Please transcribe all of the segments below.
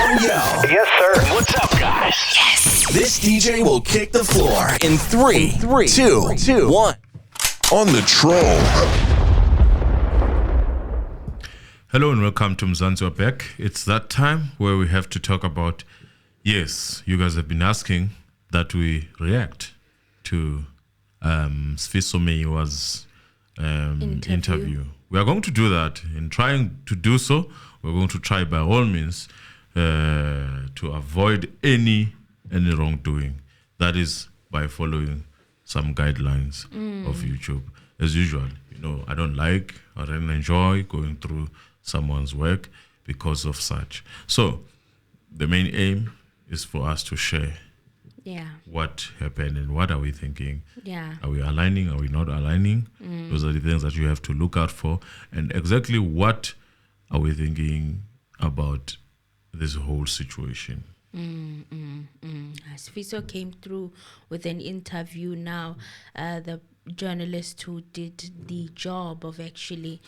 Yes, sir. What's up, guys? Yes. This DJ will kick the floor in three, two, 1. On the troll. Hello and welcome to Senzo back. It's that time where we have to talk about, yes, you guys have been asking that we react to SfISO Meyiwa's interview. We are going to do that. In trying to do so, we're going to try by all means to avoid any wrongdoing. That is by following some guidelines of YouTube. As usual, I don't enjoy going through someone's work because of such. So the main aim is for us to share what happened and what are we thinking. Are we aligning? Are we not aligning? Those are the things that you have to look out for. And exactly what are we thinking about this whole situation? SfISO came through with an interview now. The journalist who did the job of actually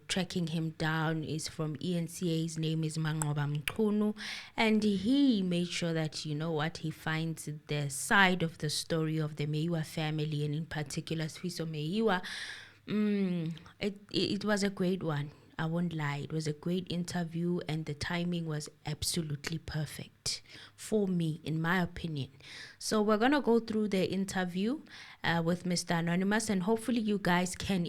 tracking him down is from ENCA. His name is Mangoba Mchunu, and he made sure that he finds the side of the story of the Meyiwa family, and in particular SfISO Meyiwa. It was a great one. I won't lie. It was a great interview, and the timing was absolutely perfect for me, in my opinion. So we're going to go through the interview with Mr. Anonymous, and hopefully you guys can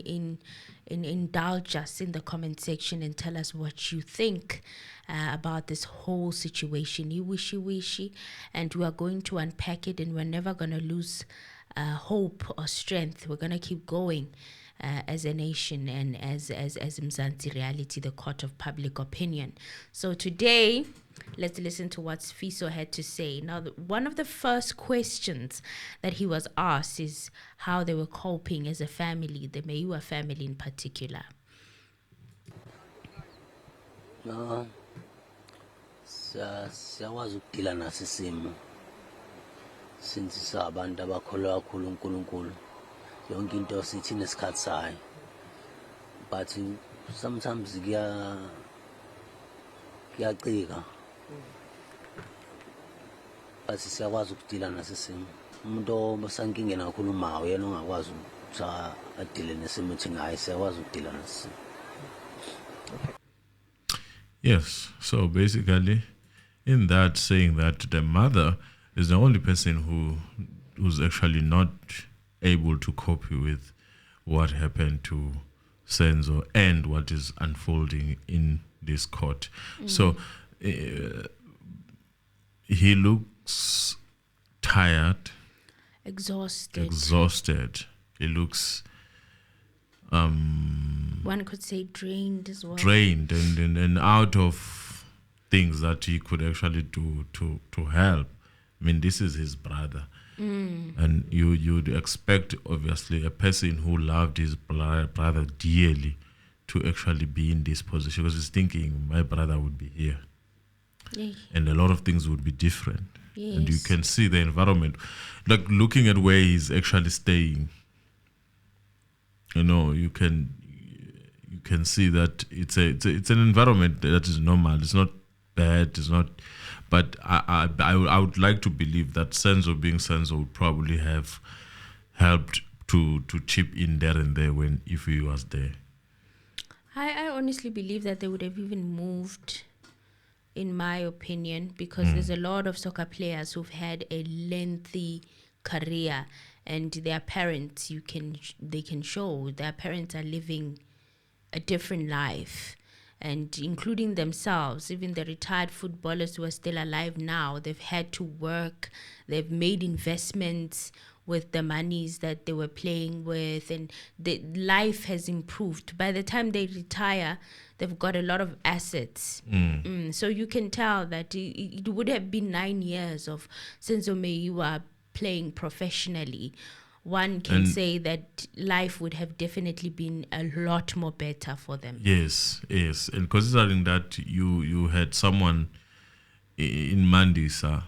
indulge us in the comment section and tell us what you think about this whole situation. You wishy-wishy, and we are going to unpack it, and we're never going to lose hope or strength. We're going to keep going. As a nation and as Mzansi Reality, the court of public opinion. So today, let's listen to what SfISO had to say. Now, one of the first questions that he was asked is how they were coping as a family, the Meyiwa family in particular. Siyakwazi ukudila naso isimo since sabantu abakholwa kakhulu uNkulunkulu. Yonke into sithi nesikhathi sayo, but sometimes kuyacika, but siyakwazi ukudila naso isimo. Umuntu osankingena kakhulu uma uyena ongakwazi ukuthi adile nesimo ukuthi ngayi siyakwazi ukudila naso. Yes, so basically in that saying that the mother is the only person who's actually not able to cope with what happened to Senzo and what is unfolding in this court. So he looks tired, exhausted. He looks one could say drained as well. Drained and out of things that he could actually do to help. I mean, this is his brother. And you'd expect, obviously, a person who loved his brother dearly to actually be in this position, because he's thinking, my brother would be here. And a lot of things would be different. And you can see the environment. Like, looking at where he's actually staying, you can see that it's an environment that is normal. It's not bad. It's not... But I would like to believe that Senzo, being Senzo, would probably have helped to chip in there and there if he was there. I honestly believe that they would have even moved, in my opinion, because there's a lot of soccer players who've had a lengthy career, and their parents, they can show their parents are living a different life. And including themselves, even the retired footballers who are still alive now, they've had to work, they've made investments with the monies that they were playing with, and the life has improved. By the time they retire, they've got a lot of assets. So you can tell that it would have been 9 years of Senzo Meyiwa playing professionally. One can say that life would have definitely been a lot more better for them. Yes. And considering that you had someone in Mandisa,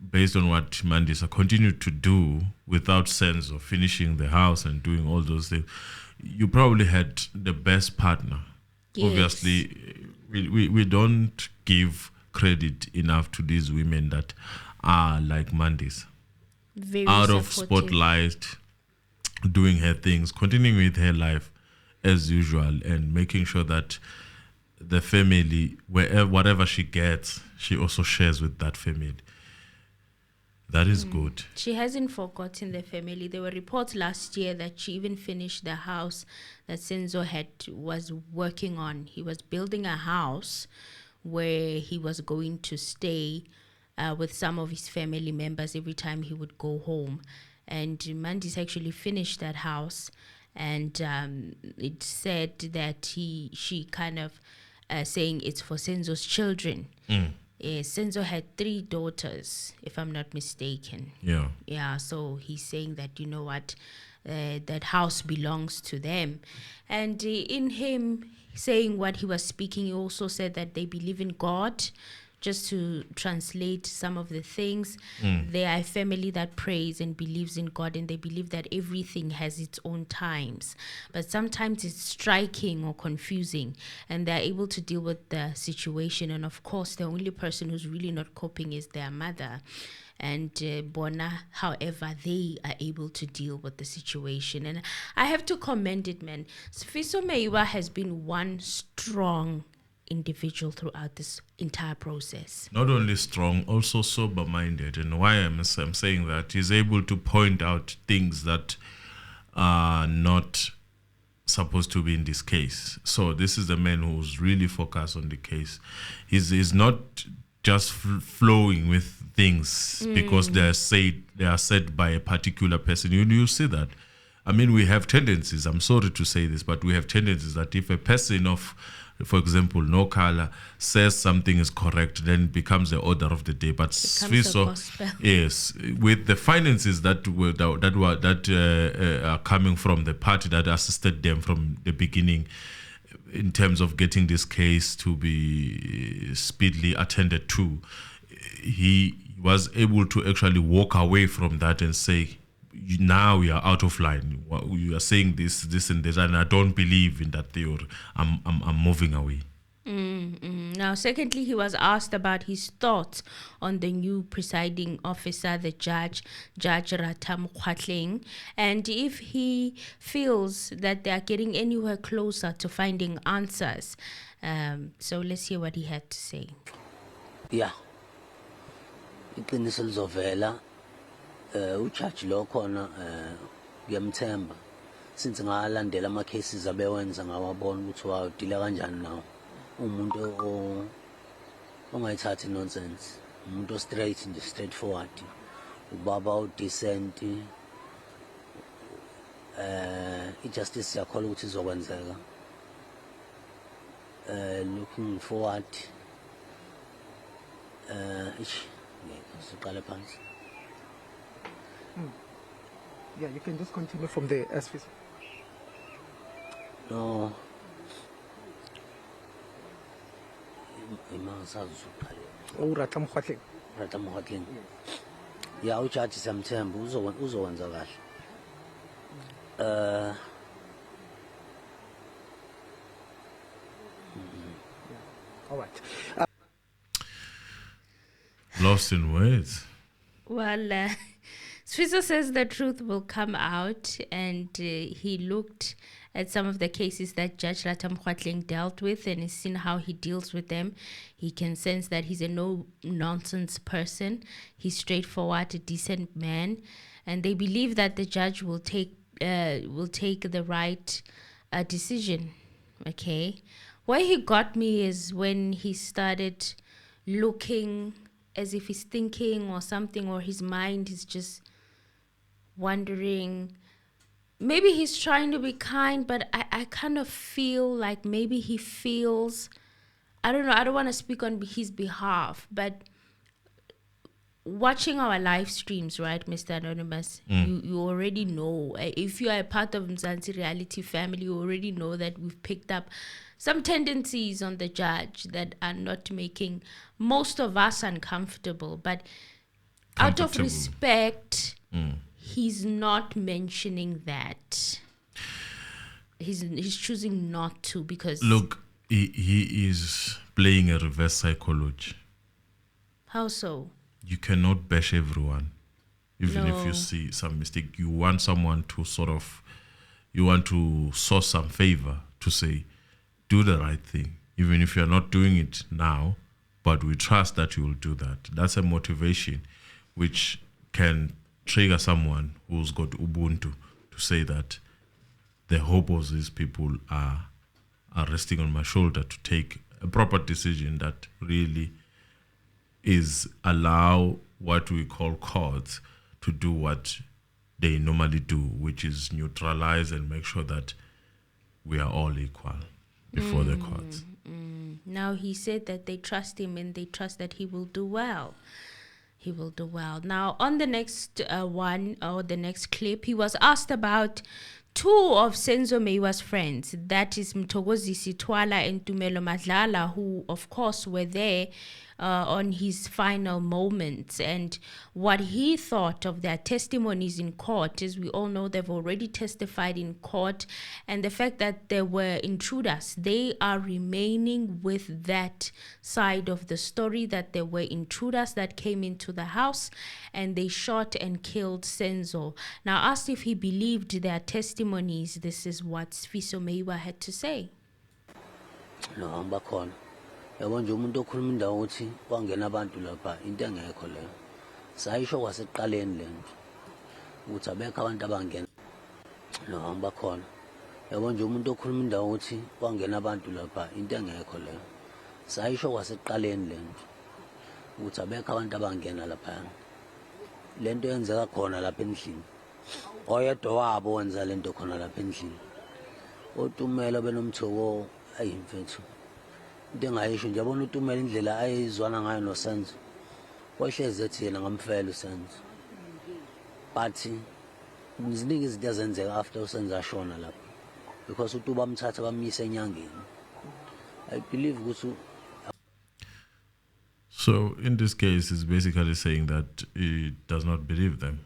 based on what Mandisa continued to do without sense of finishing the house and doing all those things, you probably had the best partner. Yes. Obviously, we don't give credit enough to these women that are like Mandis, Very out of supportive. spotlight, doing her things, continuing with her life as usual, and making sure that the family, whatever she gets, she also shares with that family. That is good. She hasn't forgotten the family. There were reports last year that she even finished the house that Senzo was working on. He was building a house where he was going to stay with some of his family members every time he would go home. And Mandis actually finished that house, and it said that she kind of saying it's for Senzo's children. Senzo had 3 daughters, if I'm not mistaken. Yeah. Yeah, so he's saying that, you know what, that house belongs to them. And in him saying what he was speaking, he also said that they believe in God. Just to translate some of the things, they are a family that prays and believes in God, and they believe that everything has its own times. But sometimes it's striking or confusing, and they're able to deal with the situation. And of course, the only person who's really not coping is their mother. And Bona, however, they are able to deal with the situation. And I have to commend it, man. SfISO Meyiwa has been one strong individual throughout this entire process. Not only strong, also sober-minded. And why I'm saying that, he's able to point out things that are not supposed to be in this case. So this is the man who's really focused on the case. He's not just flowing with things because they are said by a particular person. You see that. I mean, we have tendencies, I'm sorry to say this, but we have tendencies that if a person of, for example, no color says something is correct, then it becomes the order of the day. But SfISO, yes, with the finances that are coming from the party that assisted them from the beginning, in terms of getting this case to be speedily attended to, he was able to actually walk away from that and say, now we are out of line. You are saying this, and this, and I don't believe in that theory. I'm moving away. Now, secondly, he was asked about his thoughts on the new presiding officer, the Judge Ratam Khwatleng, and if he feels that they are getting anywhere closer to finding answers. So let's hear what he had to say. Yeah. Iqiniso lizovela. Ujaji lo khona ngiyamthemba since ngalandela ama cases abewenza ngawabona ukuthi wawudila kanjani nawo umuntu ongayithathi nonsense, umuntu straight nje, straightforward, ubaba u decent, ijustice yakhola ukuthi izokwenzeka, looking forward, siqale phansi. Yeah, you can just continue from there, SfISO. No. Ratam Khwatleng. Ratam Khwatleng. Yeah, ujaji samthemba uzokwenza kahle. All right. Lost in words. Well, SfISO says the truth will come out, and he looked at some of the cases that Judge Ratam Khwatleng dealt with and has seen how he deals with them. He can sense that he's a no-nonsense person. He's straightforward, a decent man, and they believe that the judge will take the right decision. Okay, where he got me is when he started looking as if he's thinking or something, or his mind is just wondering. Maybe he's trying to be kind, but I kind of feel like maybe he feels, I don't know, I don't want to speak on his behalf, but watching our live streams, right, Mr. Anonymous, you already know. If you are a part of Mzansi Reality family, you already know that we've picked up some tendencies on the judge that are not making most of us uncomfortable. But out of respect, he's not mentioning that. He's choosing not to, because... Look, he is playing a reverse psychology. How so? You cannot bash everyone, even if No. you see some mistake. You want someone to you want to sow some favor to say, do the right thing, even if you're not doing it now, but we trust that you will do that. That's a motivation which can trigger someone who's got Ubuntu to say that the hope of these people are resting on my shoulder to take a proper decision that really is allow what we call courts to do what they normally do, which is neutralize and make sure that we are all equal before the courts. Now he said that they trust him and they trust that he will do well. He will do well. Now, on the next the next clip, he was asked about two of Senzo Meyiwa's friends, that is Mthokozisi Twala and Tumelo Madlala, who, of course, were there on his final moments, and what he thought of their testimonies in court. As we all know, they've already testified in court, and the fact that they were intruders, they are remaining with that side of the story, that there were intruders that came into the house and they shot and killed Senzo. Now, asked if he believed their testimonies, this is what SfISO Meyiwa had to say. No, bakhona. Yabo nje umuntu okhuluma indawo uthi kwangena abantu lapha into engekho leyo. Sayisho kwasekuqaleni lento. Ukuthi abekho abantu abangena. No, bakhona. Yabo nje umuntu okhuluma indawo uthi kwangena abantu lapha into engekho leyo. Sayisho kwasekuqaleni lento. Ukuthi abekho abantu abangena lapha. Lento yenzeka khona lapha endlini. Oyedwa wabo wenza lento khona lapha endlini. Utumela benomthoko ayimfethu. Into engayisho nje yabona utumela indlela ayizwana ngayo noSenzo. Wahlezi ethi yena ngamfela uSenzo. But ziningi izinto ezenzeka after uSenzo ashona lapha. Because uTuba bamthatha bamyisa enyangeni. I believe ukuthi. So in this case, it's basically saying that he does not believe them.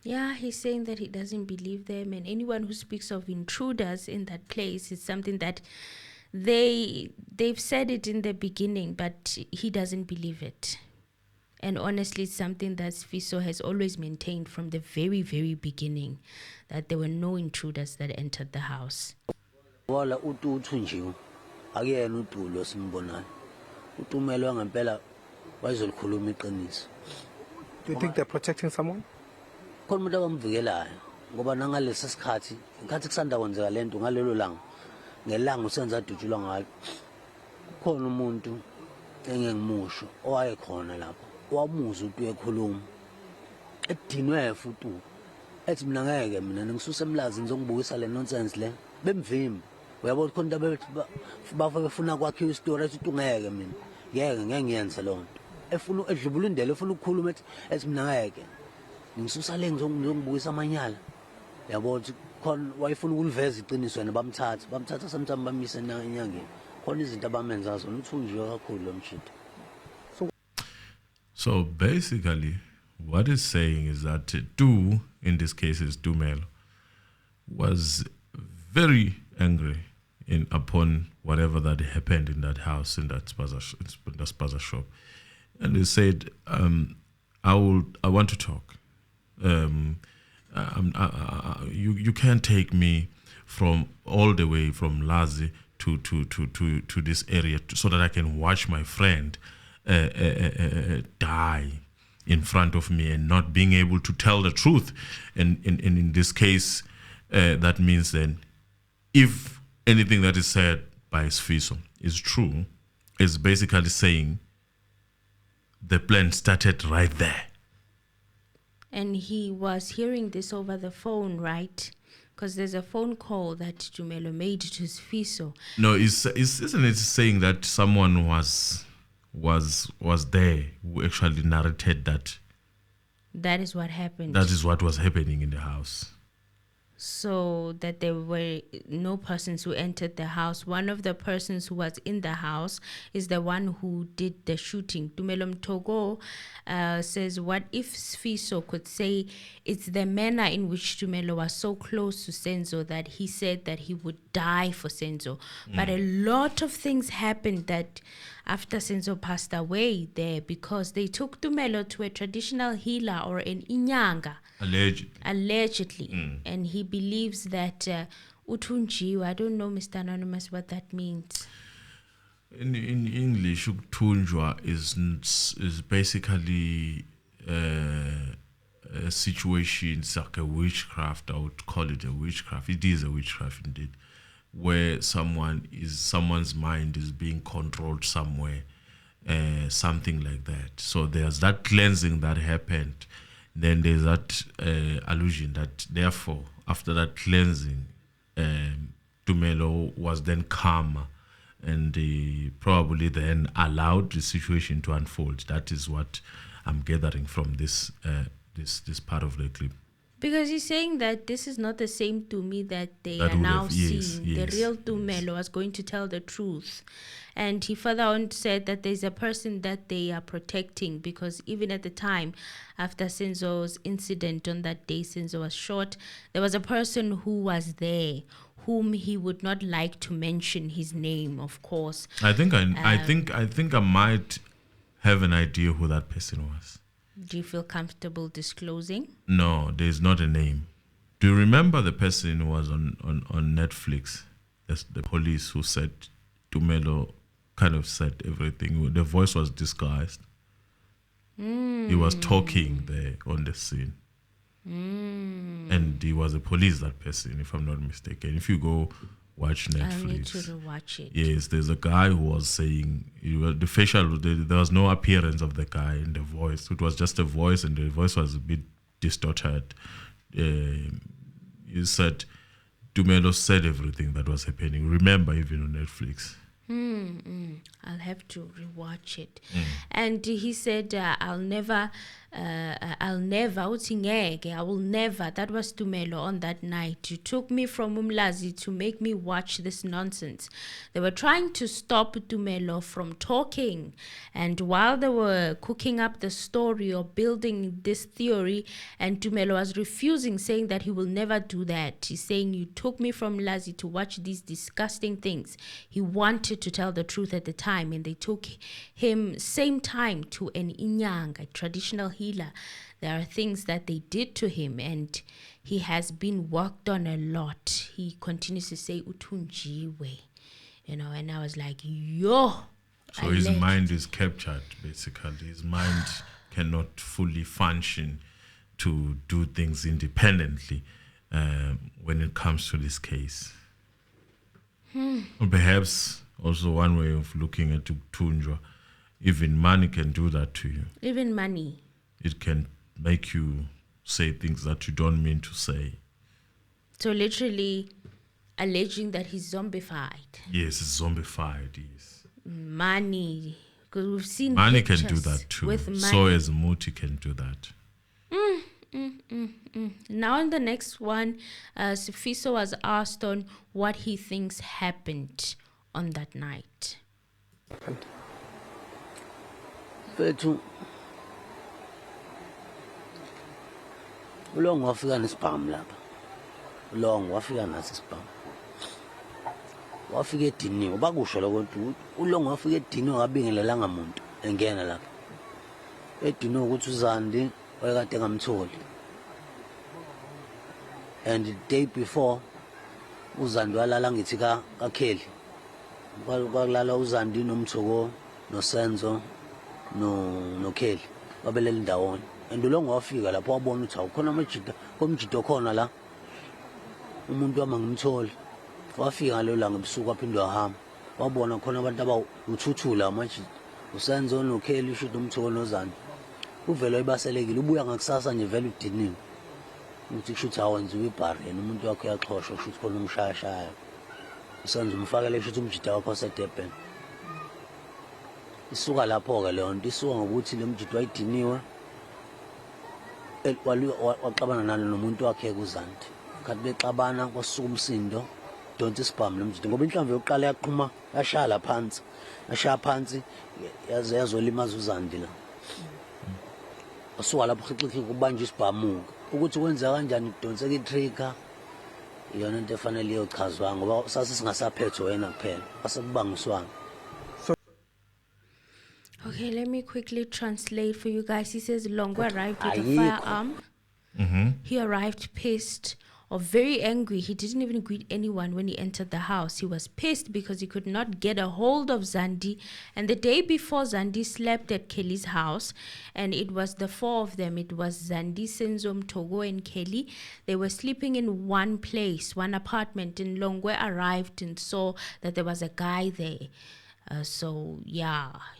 Yeah, he's saying that he doesn't believe them, and anyone who speaks of intruders in that place is something that they've said it in the beginning, but he doesn't believe it. And honestly, it's something that SfISO has always maintained from the very, very beginning, that there were no intruders that entered the house. Wala uTuthu nje akuyena uDulo simbonayo. Utumelwe ngempela wayezolikhuluma iqiniso. Do you think they're protecting someone? Khona umuntu abamvikelayo ngoba nangalesi sikhathi ikhathi kusanda kwenzeka lento ngalelo langa ngelanga uSenzo adutshulwa ngalo kukhona umuntu engengimusho owayekhona lapho wamuza umuntu ekhuluma edinwe futhi ethi mina ngeke mina ngisusa emlazi ngizongibuyisa le nonsense le bemvimba uyabona khona into bafuna kwakhe istory ethi ungeke mina ngeke ngiyenze lonto efuna edlubula indlela efuna ukukhuluma ethi mina ngeke ngisusa le ngizongibuyisa amanyala yabona khona wayefuna ukuliveza iqiniso yena bamthatha sometimes bamisa enyangeni khona izinto abamenza zona uthunjiwe kakhulu lo mshito. So basically, what it's saying is that Du, in this case is Dumelo, was very angry upon whatever that happened in that house, in that spaza shop. And he said, I want to talk. You can't take me from all the way from Lazi to this area so that I can watch my friend die in front of me and not being able to tell the truth. And in this case, that means then if anything that is said by SfISO is true, is basically saying the plan started right there. And he was hearing this over the phone, right? Because there's a phone call that Tumelo made to SfISO. No, isn't it saying that someone was there who actually narrated that? That is what happened. That is what was happening in the house. So that there were no persons who entered the house. One of the persons who was in the house is the one who did the shooting. Tumelo Mtogo says, what if SfISO could say it's the manner in which Tumelo was so close to Senzo that he said that he would die for Senzo. But a lot of things happened that after Senzo passed away there, because they took Tumelo to a traditional healer or an inyanga. Allegedly. And he believes that utunjiwe, I don't know, Mr. Anonymous, what that means. In English, ukuthunjwa is basically a situation, it's like a witchcraft. I would call it a witchcraft. It is a witchcraft indeed, where someone's mind is being controlled somewhere, something like that. So there's that cleansing that happened. Then there's that allusion that therefore after that cleansing, Tumelo was then calmer, and probably then allowed the situation to unfold. That is what I'm gathering from this this part of the clip. Because he's saying that this is not the same Tumi that they That are would now have- yes, seeing. yes, The real Tumelo was going to tell the truth. And he further on said that there's a person that they are protecting, because even at the time, after Senzo's incident on that day, Senzo was shot, there was a person who was there whom he would not like to mention his name, of course. I think I might have an idea who that person was. Do you feel comfortable disclosing? No, there's not a name. Do you remember the person who was on Netflix? That's the police who said Tumelo kind of said everything. The voice was disguised. He was talking there on the scene. And he was a police, that person, if I'm not mistaken. If you go watch Netflix. I need to rewatch it. Yes, there's a guy who was saying, the facial, there was no appearance of the guy in the voice. It was just a voice, and the voice was a bit distorted. He said, Tumelo said everything that was happening. Remember, even on Netflix. I'll have to rewatch it. And he said, I will never, that was Tumelo on that night. You took me from Umlazi to make me watch this nonsense. They were trying to stop Tumelo from talking. And while they were cooking up the story or building this theory, and Tumelo was refusing, saying that he will never do that. He's saying, you took me from Umlazi to watch these disgusting things. He wanted to tell the truth at the time, and they took him same time to an inyanga, a traditional healer. There are things that they did to him, and he has been worked on a lot. He continues to say utunjiwe, and I was like, yo. So his mind is captured, basically. His mind cannot fully function to do things independently when it comes to this case. Or perhaps also one way of looking at Tunjwa, even money can do that to you. Even money. It can make you say things that you don't mean to say. So literally alleging that he's zombified. Yes, it's zombified, yes. Money. Because we've seen money can do pictures that too. with money. So as Muti can do that. Now in the next one, SfISO was asked on what he thinks happened on that night. Fethu ulong wafika nesibhamu lapha. Ulong wafika naso isibhamu. Wafika ediniwe bakusho lokho ukuthi ulong wafika ediniwe ngabingelelanga umuntu engena lapha. Ediniwe ukuthi uZandi wayekade ngamtholi. And the day before uZandi walala ngithi kaKheli. Kwalala uZandi nomthoko noSenzo no Kheli babelela ndawonye. And ulong wafika lapho wabona ukuthi awukhona amajida komjida khona la. Umuntu wama ngimtholi. Wafika ngalo langa ebusuku aphindwa wahamba. Wabona khona abantu abawuthuthula amajida. uSenzo noKheli ushuthi umthoko noZandi. Uvelo ebaselekile ubuya ngakusasa nje vele udiniwe. Uthi kushuthi awenziwe ibhareni umuntu wakho uyaxhoshwa kushuthi khona umshayashaya. uSenzo umfakele kushuthi umjida wakho oseDurban. Isuka lapho ke leyo nto isuka ngokuthi le mjida wayidiniwe waxabana nalo nomuntu wakhe kuZandi. Kathi bexabana kwasuka umsindo donke isibhamu lo mjida ngoba inhlamvu yokuqala yaqhuma yashala phansi. Yashaya phansi yaze yazolimaza uZandi la. Asuka lapho xixixi kubanje isibhamu ukuthi kwenza kanjani kudonseka itrigger iyona into efanele iyochazwa ngoba sase singasaphethwe wena kuphela asekubangiswana. Okay, let me quickly translate for you guys. He says Longwe arrived with a Ayikho. firearm. He arrived pissed or very angry. He didn't even greet anyone when he entered the house. He was pissed because he could not get a hold of Zandi. And the day before, Zandi slept at Kelly's house. And it was the four of them. It was Zandi, Senzo, Togo, and Kelly. They were sleeping in one place, one apartment. And Longwe arrived and saw that there was a guy there.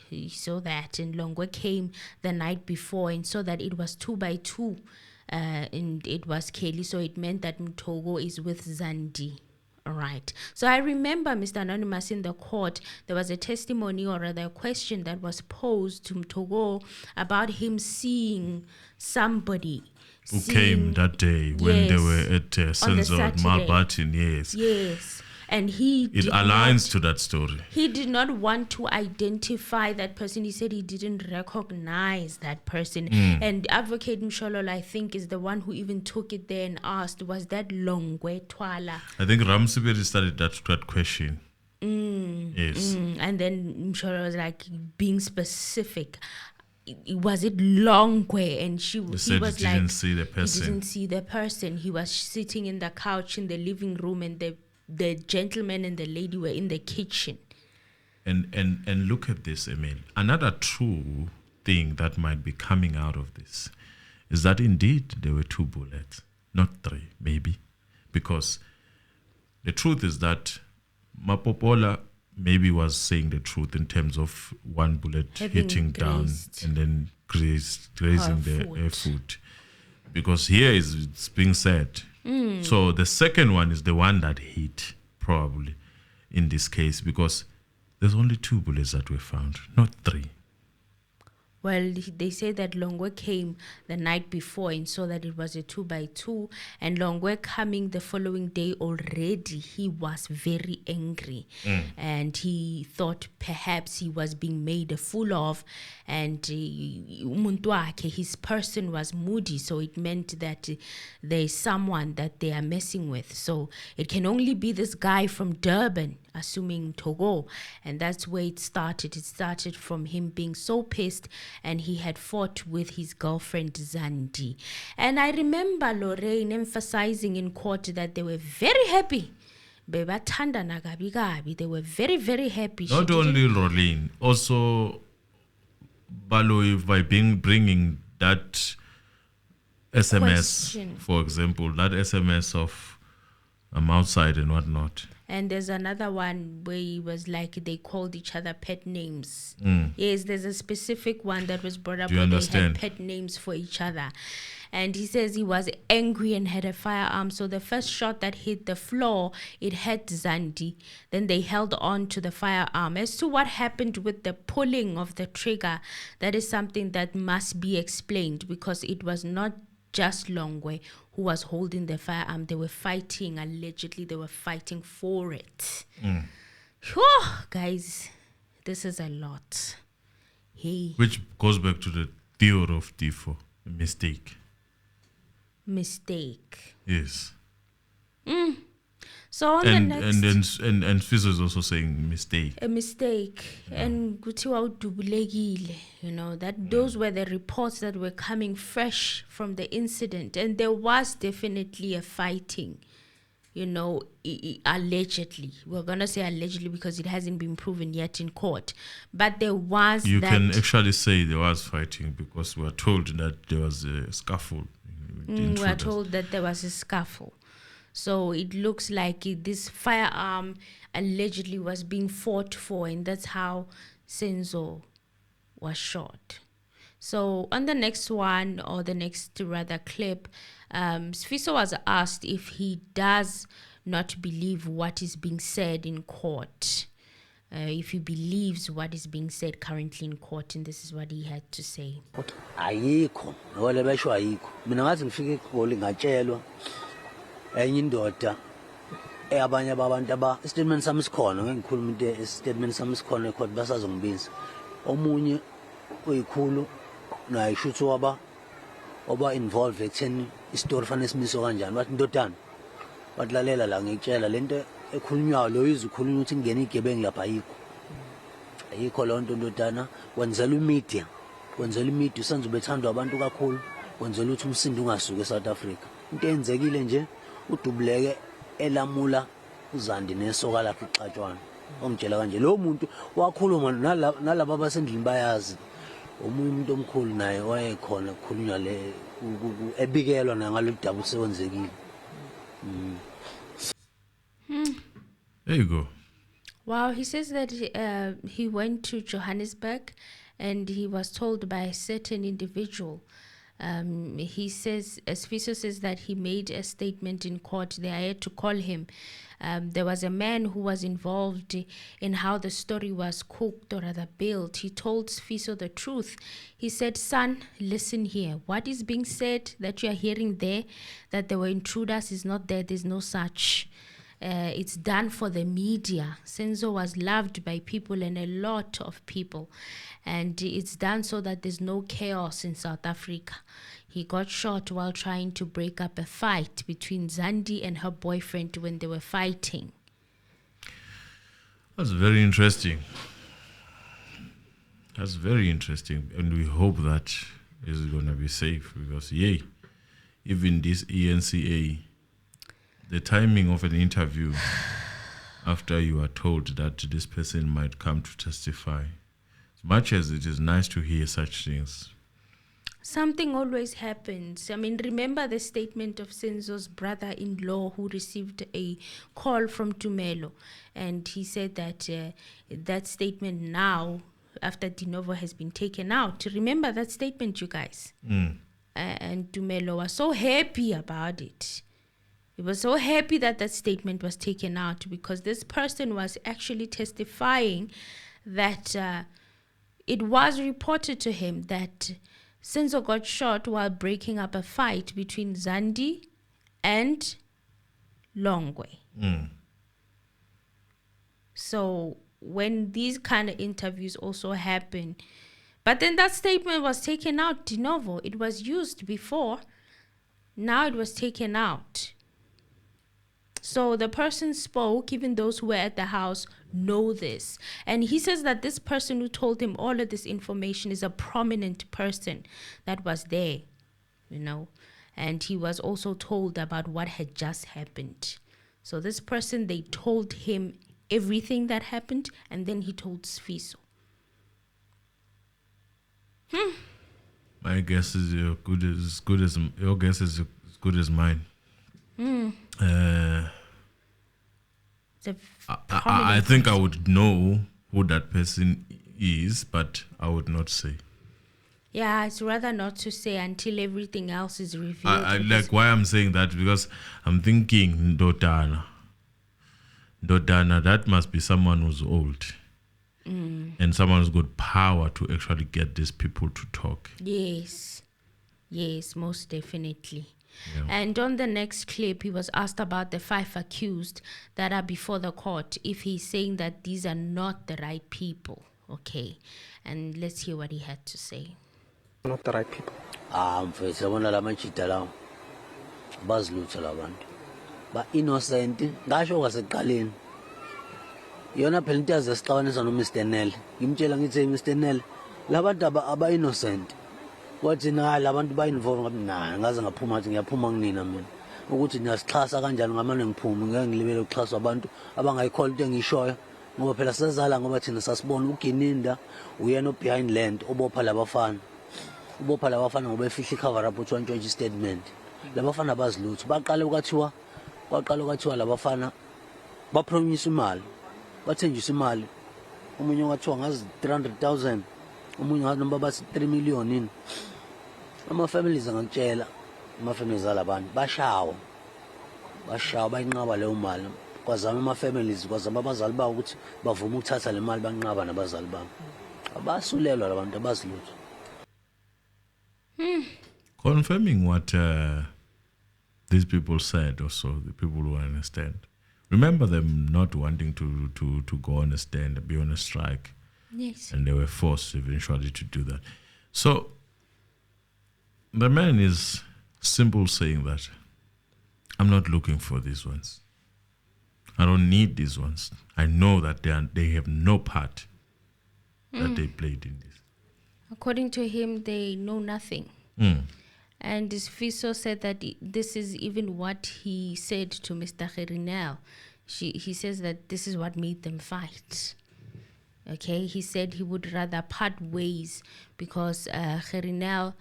He saw that. And Longwe came the night before and saw that it was 2 by 2. And it was Kelly, so it meant that Mtogo is with Zandi. All right. So I remember, Mr. Anonymous, in the court, there was a testimony or rather a question that was posed to Mtogo about him seeing somebody. Who came that day when they were at Senzo at Malbatin, yes. Yes. And it aligns to that story. He did not want to identify that person. He said he didn't recognize that person. And Advocate Mshololo, I think, is the one who even took it there and asked, was that Longwe Twala? I think Ramsibiri started that question. Yes. And then Mshololo was like being specific. Was it Longwe? And he was he like, didn't see the person. He didn't see the person. He was sitting in the couch in the living room, and the gentleman and the lady were in the kitchen. And look at this, Emil. Another true thing that might be coming out of this is that indeed there were 2 bullets, not 3, maybe. Because the truth is that Mapopola maybe was saying the truth in terms of 1 bullet hitting down and then grazing her foot. Because here it's being said. So the second one is the one that hit, probably, in this case, because there's only 2 bullets that were found, not 3. Well, they say that Longwe came the night before and saw that it was a 2 by 2. And Longwe coming the following day already, he was very angry. And he thought perhaps he was being made a fool of. And his person was moody. So it meant that there's someone that they are messing with. So it can only be this guy from Durban, assuming Togo. And that's where it started. It started from him being so pissed, and he had fought with his girlfriend Zandi. And I remember Lorraine emphasizing in court that they were very happy. They were very, very happy. Not only Lorraine, also Balo, by bringing that SMS, for example, that SMS of I'm outside and whatnot. And there's another one where he was like, they called each other pet names. Yes, there's a specific one that was brought up where they had pet names for each other. And he says he was angry and had a firearm. So the first shot that hit the floor, it hit Zandi. Then they held on to the firearm. As to what happened with the pulling of the trigger, that is something that must be explained, because it was not just Longwe who was holding the firearm. They were fighting, allegedly they were fighting for it. Whew, guys, this is a lot. Hey. Which goes back to the theory of Tifo, mistake. Yes. So on and the next, and SfISO is also saying mistake. A mistake. And kuthiwa udubulekile, that those were the reports that were coming fresh from the incident, and there was definitely a fighting, allegedly. We're gonna say allegedly because it hasn't been proven yet in court, but there was. You can actually say there was fighting because we are told that there was a scuffle. We are told that there was a scuffle. So it looks like this firearm allegedly was being fought for, and that's how Senzo was shot. So on the next one, or the next rather clip, SfISO was asked if he does not believe what is being said in court. If he believes what is being said currently in court, and this is what he had to say. Ayikho, wale besho ayikho. Mina ngathi ngifike eGoli ngatshelwa enye indoda abanye babantu statement sami sikhona ngikhuluma into statement sami sikhona ecourt basazongibiza. Omunye oyikhulu naye shuthu oba involved ekutheni istory fanele simiso kanjani. Wathi ndodana, watlalela la ngikutshela lento ekhulunywayo lo izikhulunywa ukuthi ngene igebengu lapha ayikho. Ayikho loo nto ndodana, wenzela imedia usenza ubethandwa abantu kakhulu, wenzela ukuthi umsindo ungasuki eSouth Africa. Into eyenzekile nje udubuleke elamula uZandi nesoka lakhe ixatshwana. Omtshela kanje lo muntu wakhuluma nalabo abasendlini bayazi. Omunye umuntu omkhulu naye wayekhona kukhulunywa le ebikelwa nangalo daba usewenzekile. There you go. Wow, he says that he went to Johannesburg and he was told by a certain individual. He says, SfISO says that he made a statement in court. They had to call him. There was a man who was involved in how the story was cooked, or rather built. He told SfISO the truth. He said, son, listen here. What is being said that you are hearing there, that there were intruders, is not there. There's no such. It's done for the media. Senzo was loved by people and a lot of people. And it's done so that there's no chaos in South Africa. He got shot while trying to break up a fight between Zandi and her boyfriend when they were fighting. That's very interesting. That's very interesting. And we hope that is going to be safe because, even this ENCA, the timing of an interview after you are told that this person might come to testify, as much as it is nice to hear such things, something always happens. I mean, remember the statement of Senzo's brother-in-law who received a call from KHUMALO, and he said that that statement now, after DeNovo has been taken out, remember that statement, you guys? And KHUMALO was so happy about it. He was so happy that that statement was taken out because this person was actually testifying that it was reported to him that Senzo got shot while breaking up a fight between Zandi and Longwe. So when these kind of interviews also happen, but then that statement was taken out de novo. It was used before. Now it was taken out. So the person spoke, even those who were at the house know this. And he says that this person who told him all of this information is a prominent person that was there, you know. And he was also told about what had just happened. So this person, they told him everything that happened, and then he told SfISO. My guess is your guess is as good as mine. I think I would know who that person is, but I would not say. Yeah, it's rather not to say until everything else is revealed. I like why I'm saying that, because I'm thinking Dodana, that must be someone who's old. And someone who's got power to actually get these people to talk. Yes, most definitely. Yeah. And on the next clip, he was asked about the 5 accused that are before the court, if he's saying that these are not the right people. Okay, and let's hear what he had to say. Not the right people. Mfethu yabona lamajita lawo bazilutha labantu ba innocent ngasho kwasekuqaleni. Yona phela into yaze sixabanisa no Mr Nel. Ngimtshela ngithi Mr Nel, labantu aba innocent. Wathi na labantu ba involve ngabe na ngaze ngaphuma athi ngiyaphuma kunina mina. Ukuthi niyasixhasa kanjani ngamane ngiphume ngeke ngilibele ukuxhasa abantu abangayikholwa into engishoyo. Ngoba phela sezala ngoba thina sasibona uGininda uyena behind land obopha labafana. Ubopha labafana ngoba efihla cover up uthi wantshontsha statement. Labafana bazilutho baqale ukathiwa labafana bapromise imali. Bathenjisa imali. Umunye wathiwa ngazi 300,000. Umunye ngazi noma bathi 3 million ini. Ama families angantshela, ama families alabantu bashawa bayinqaba leyo mali. Kwazama ama families, kwazama abazali bawo ukuthi bavuma ukuthatha le mali banqaba nabazali babo. Abasulelwa labantu abazilutho. Confirming what these people said, also the people who understand. Remember them not wanting to go on a stand, be on a strike. Yes. And they were forced eventually to do that. So the man is simple saying that I'm not looking for these ones. I don't need these ones. I know that they have no part that they played in this? According to him, they know nothing. Mm. And SfISO said that this is even what he said to Mr. Gerinel. He says that this is what made them fight. Okay, he said he would rather part ways because Gerinel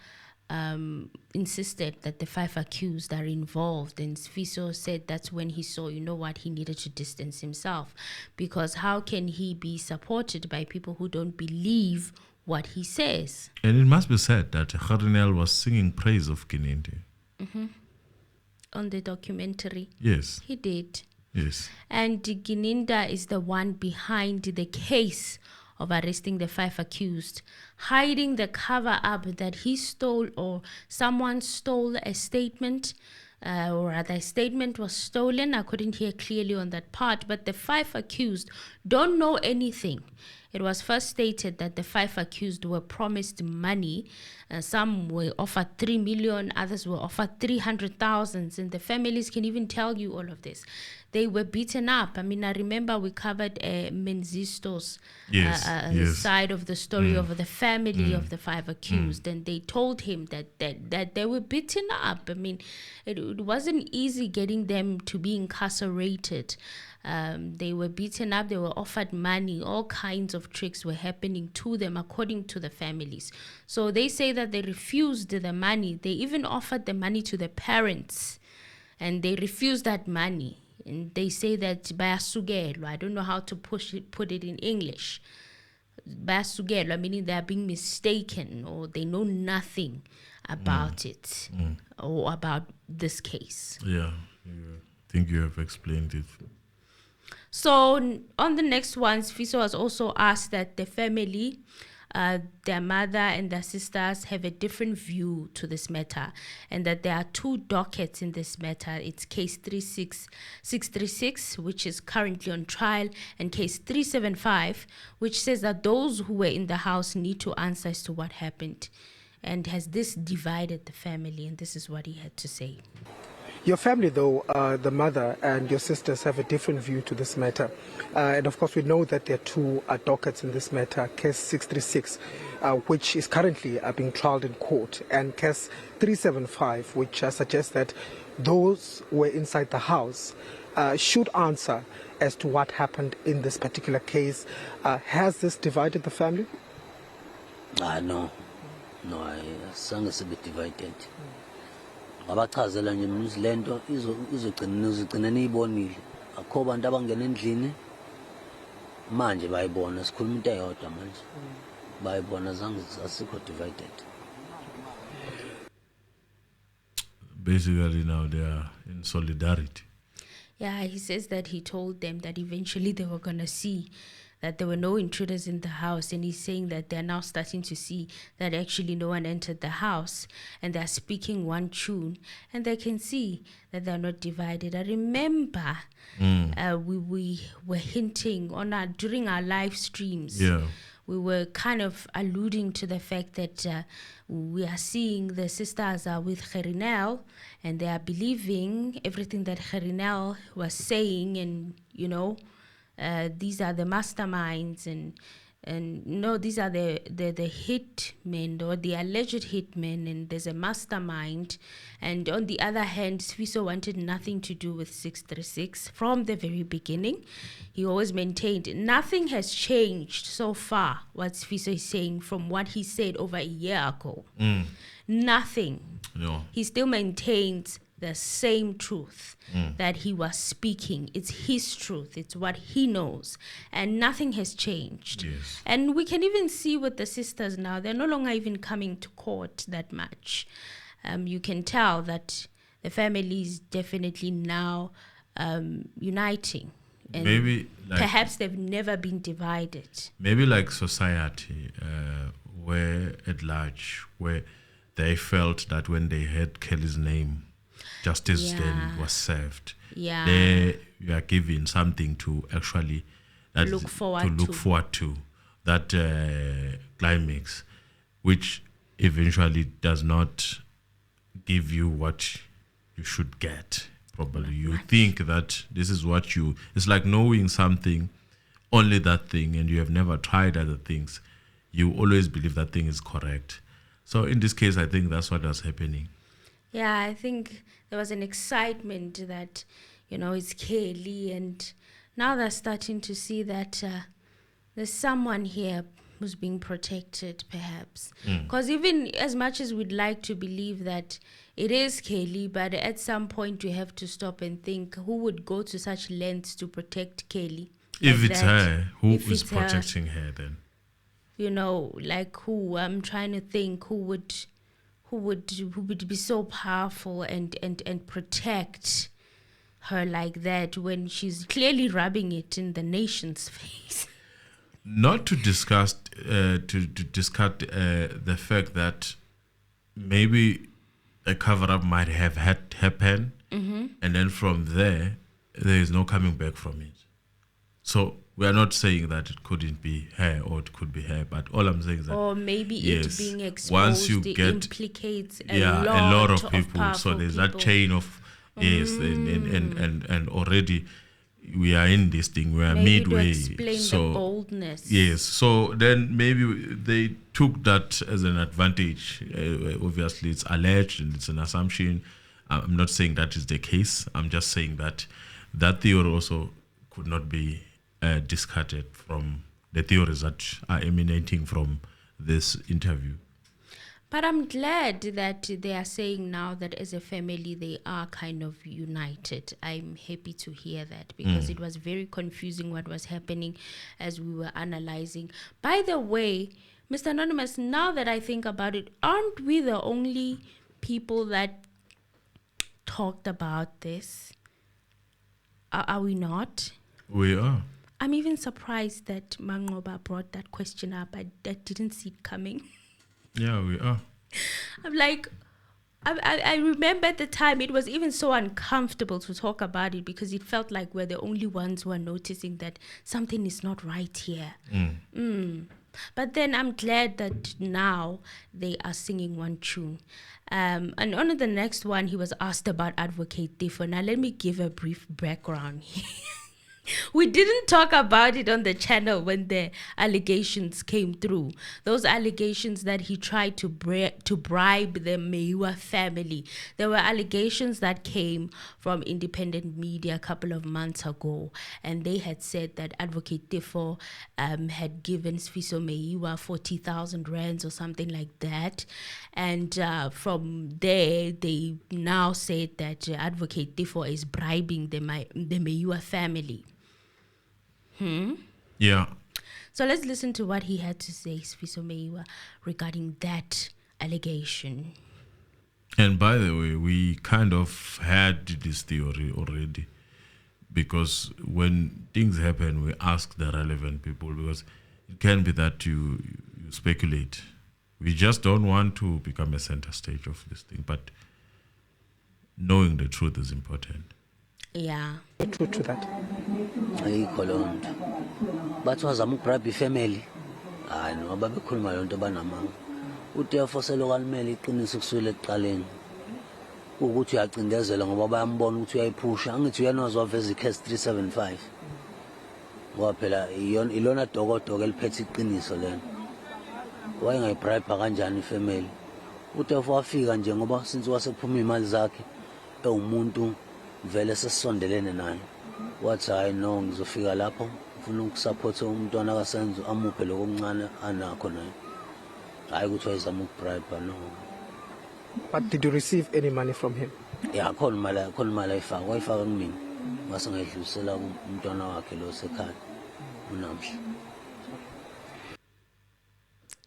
insisted that the 5 accused are involved, and SfISO said that's when he saw, you know what, he needed to distance himself, because how can he be supported by people who don't believe what he says? And it must be said that Gerinel was singing praise of Gininda. On the documentary. Yes, He did. yes. And Gininda is the one behind the case of arresting the 5 accused, hiding the cover up that he stole or someone stole a statement, or rather a statement was stolen. I couldn't hear clearly on that part, but the 5 accused don't know anything. It was first stated that the 5 accused were promised money. Some were offered 3 million, others were offered 300,000, and the families can even tell you all of this. They were beaten up. I mean, I remember we covered Menzisto's side of the story of the family of the 5 accused, and they told him that they were beaten up. I mean, it wasn't easy getting them to be incarcerated. They were beaten up, they were offered money, all kinds of tricks were happening to them according to the families. So they say that they refused the money. They even offered the money to the parents, and they refused that money. And they say that bayasugelwa, I don't know how to put it in English. Bayasugelwa, meaning they are being mistaken or they know nothing about it or about this case. Yeah, I think you have explained it. So on the next one, SfISO was also asked that the family, their mother and their sisters have a different view to this matter, and that there are 2 dockets in this matter. It's case 636, which is currently on trial, and case 375, which says that those who were in the house need to answer as to what happened. And has this divided the family? And this is what he had to say. Your family, though, the mother and your sisters have a different view to this matter. And of course, we know that there are 2 dockets in this matter, case 636, which is currently being trialed in court, and case 375, which suggests that those who were inside the house should answer as to what happened in this particular case. Has this divided the family? No, asange sibe divided. Ngabachazela nje mina lento izogcina niyibonile. Akho bantu abangena endlini manje bayibona, sikhuluma into eyodwa manje. Bayibona zange asikho divided. Basically now they are in solidarity. Yeah, he says that he told them that eventually they were going to see that there were no intruders in the house, and he's saying that they're now starting to see that actually no one entered the house, and they're speaking one tune, and they can see that they're not divided. I remember we were hinting on during our live streams. Yeah. We were kind of alluding to the fact that we are seeing the sisters are with Gerinel, and they are believing everything that Gerinel was saying, and you know, these are the masterminds, and no, these are the hitmen or the alleged hitmen, and there's a mastermind. And on the other hand, SfISO wanted nothing to do with 636 from the very beginning. He always maintained nothing has changed so far, what SfISO is saying from what he said over a year ago. Nothing. No. He still maintains the same truth that he was speaking. It's his truth. It's what he knows. And nothing has changed. Yes. And we can even see with the sisters now, they're no longer even coming to court that much. You can tell that the family is definitely now uniting. And Maybe like, perhaps they've never been divided. maybe like society, where at large, where they felt that when they heard Kelly's name, justice then was served. Yeah. There you are given something to actually Look forward to that climax, which eventually does not give you what you should get. Probably you think that this is what it's like knowing something, only that thing, and you have never tried other things. you always believe that thing is correct. So in this case, I think that's what was happening. Yeah, I think there was an excitement that, it's Kelly, and now they're starting to see that there's someone here who's being protected, perhaps. Because even as much as we'd like to believe that it is Kelly, but at some point you have to stop and think, who would go to such lengths to protect Kelly? If Like it's that? her, who If is it's her, protecting her then? like who? I'm trying to think who would be so powerful and protect her like that when she's clearly rubbing it in the nation's face. Not to discuss discard the fact that maybe a cover-up might have had happen, and then from there is no coming back from it. So we are not saying that it couldn't be her or it could be her, but all I'm saying is that Or maybe yes, it being exposed, once you it get implicates a lot of people. So powerful there's people. that chain of and already we are in this thing. We are Maybe midway. to explain So the boldness. yes, so then maybe they took that as an advantage. Obviously, it's alleged and it's an assumption. I'm not saying that is the case. I'm just saying that that theory also could not be discarded from the theories that are emanating from this interview. But I'm glad that they are saying now that as a family they are kind of united. I'm happy to hear that because it was very confusing what was happening as we were analyzing. By the way, Mr. Anonymous, now that I think about it, aren't we the only people that talked about this? Are we not? We are. I'm even surprised that Mangoba brought that question up. I didn't see it coming. Yeah, we are. I'm like, I remember at the time it was even so uncomfortable to talk about it because it felt like we're the only ones who are noticing that something is not right here. But then I'm glad that now they are singing one tune. And on the next one, he was asked about Advocate Tifo. Now, let me give a brief background. We didn't talk about it on the channel when the allegations came through. Those allegations that he tried to bribe the Meyiwa family. There were allegations that came from independent media a couple of months ago. And they had said that Advocate Tifo had given SfISO Meyiwa 40,000 rands or something like that. And from there, they now said that Advocate Tifo is bribing the Meyiwa family. Yeah. So let's listen to what he had to say, SfISO Meyiwa, regarding that allegation. And by the way, we kind of had this theory already because when things happen, we ask the relevant people because it can be that you speculate. We just don't want to become a center stage of this thing, but knowing the truth is important. Yeah. True to that. ayikho loo nto bathi wazama ukubrabha ifamily hayi noba bekhuluma loo nto banamanga uTefo selokalimele iqiniso kusukela ekuqaleni ukuthi uyacindezela ngoba bayambona ukuthi uyayiphusha angithi uyanozwa veza iCase 375 ngoba phela ilona dokodoka eliphethe iqiniso lena wayengayibrabha kanjani ifamily uTefo wafika nje ngoba since wasekuphuma imali zakhe ewumuntu vele sesondelene naye wathi hayi no ngizofika lapho ufuna ukusupport umntwana kaSenzo amuphe lokuncane anakho naye hayi ukuthi wayezama ukubribe no. But did you receive any money from him? Yeah, khona imali ayifaka kumina ngase ngayidlulisela umntwana wakhe lo sekhaya unamhla.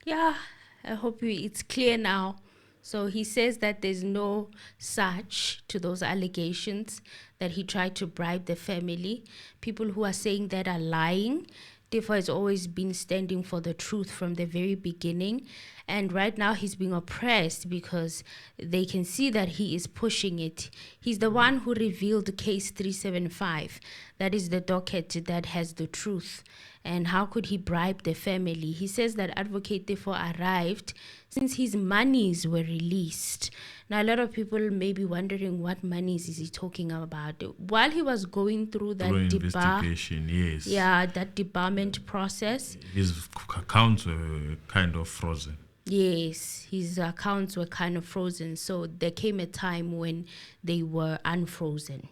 Yeah, I hope it's clear now. So he says that there's no such to those allegations that he tried to bribe the family. People who are saying that are lying. Tifo has always been standing for the truth from the very beginning. And right now he's being oppressed because they can see that he is pushing it. He's the one who revealed case 375. That is the docket that has the truth. And how could he bribe the family? He says that Advocate therefore arrived since his monies were released. Now, a lot of people may be wondering what monies is he talking about. While he was going through that investigation, yes. Yeah, that debarment process. His accounts were kind of frozen. Yes, his accounts were kind of frozen. So there came a time when they were unfrozen.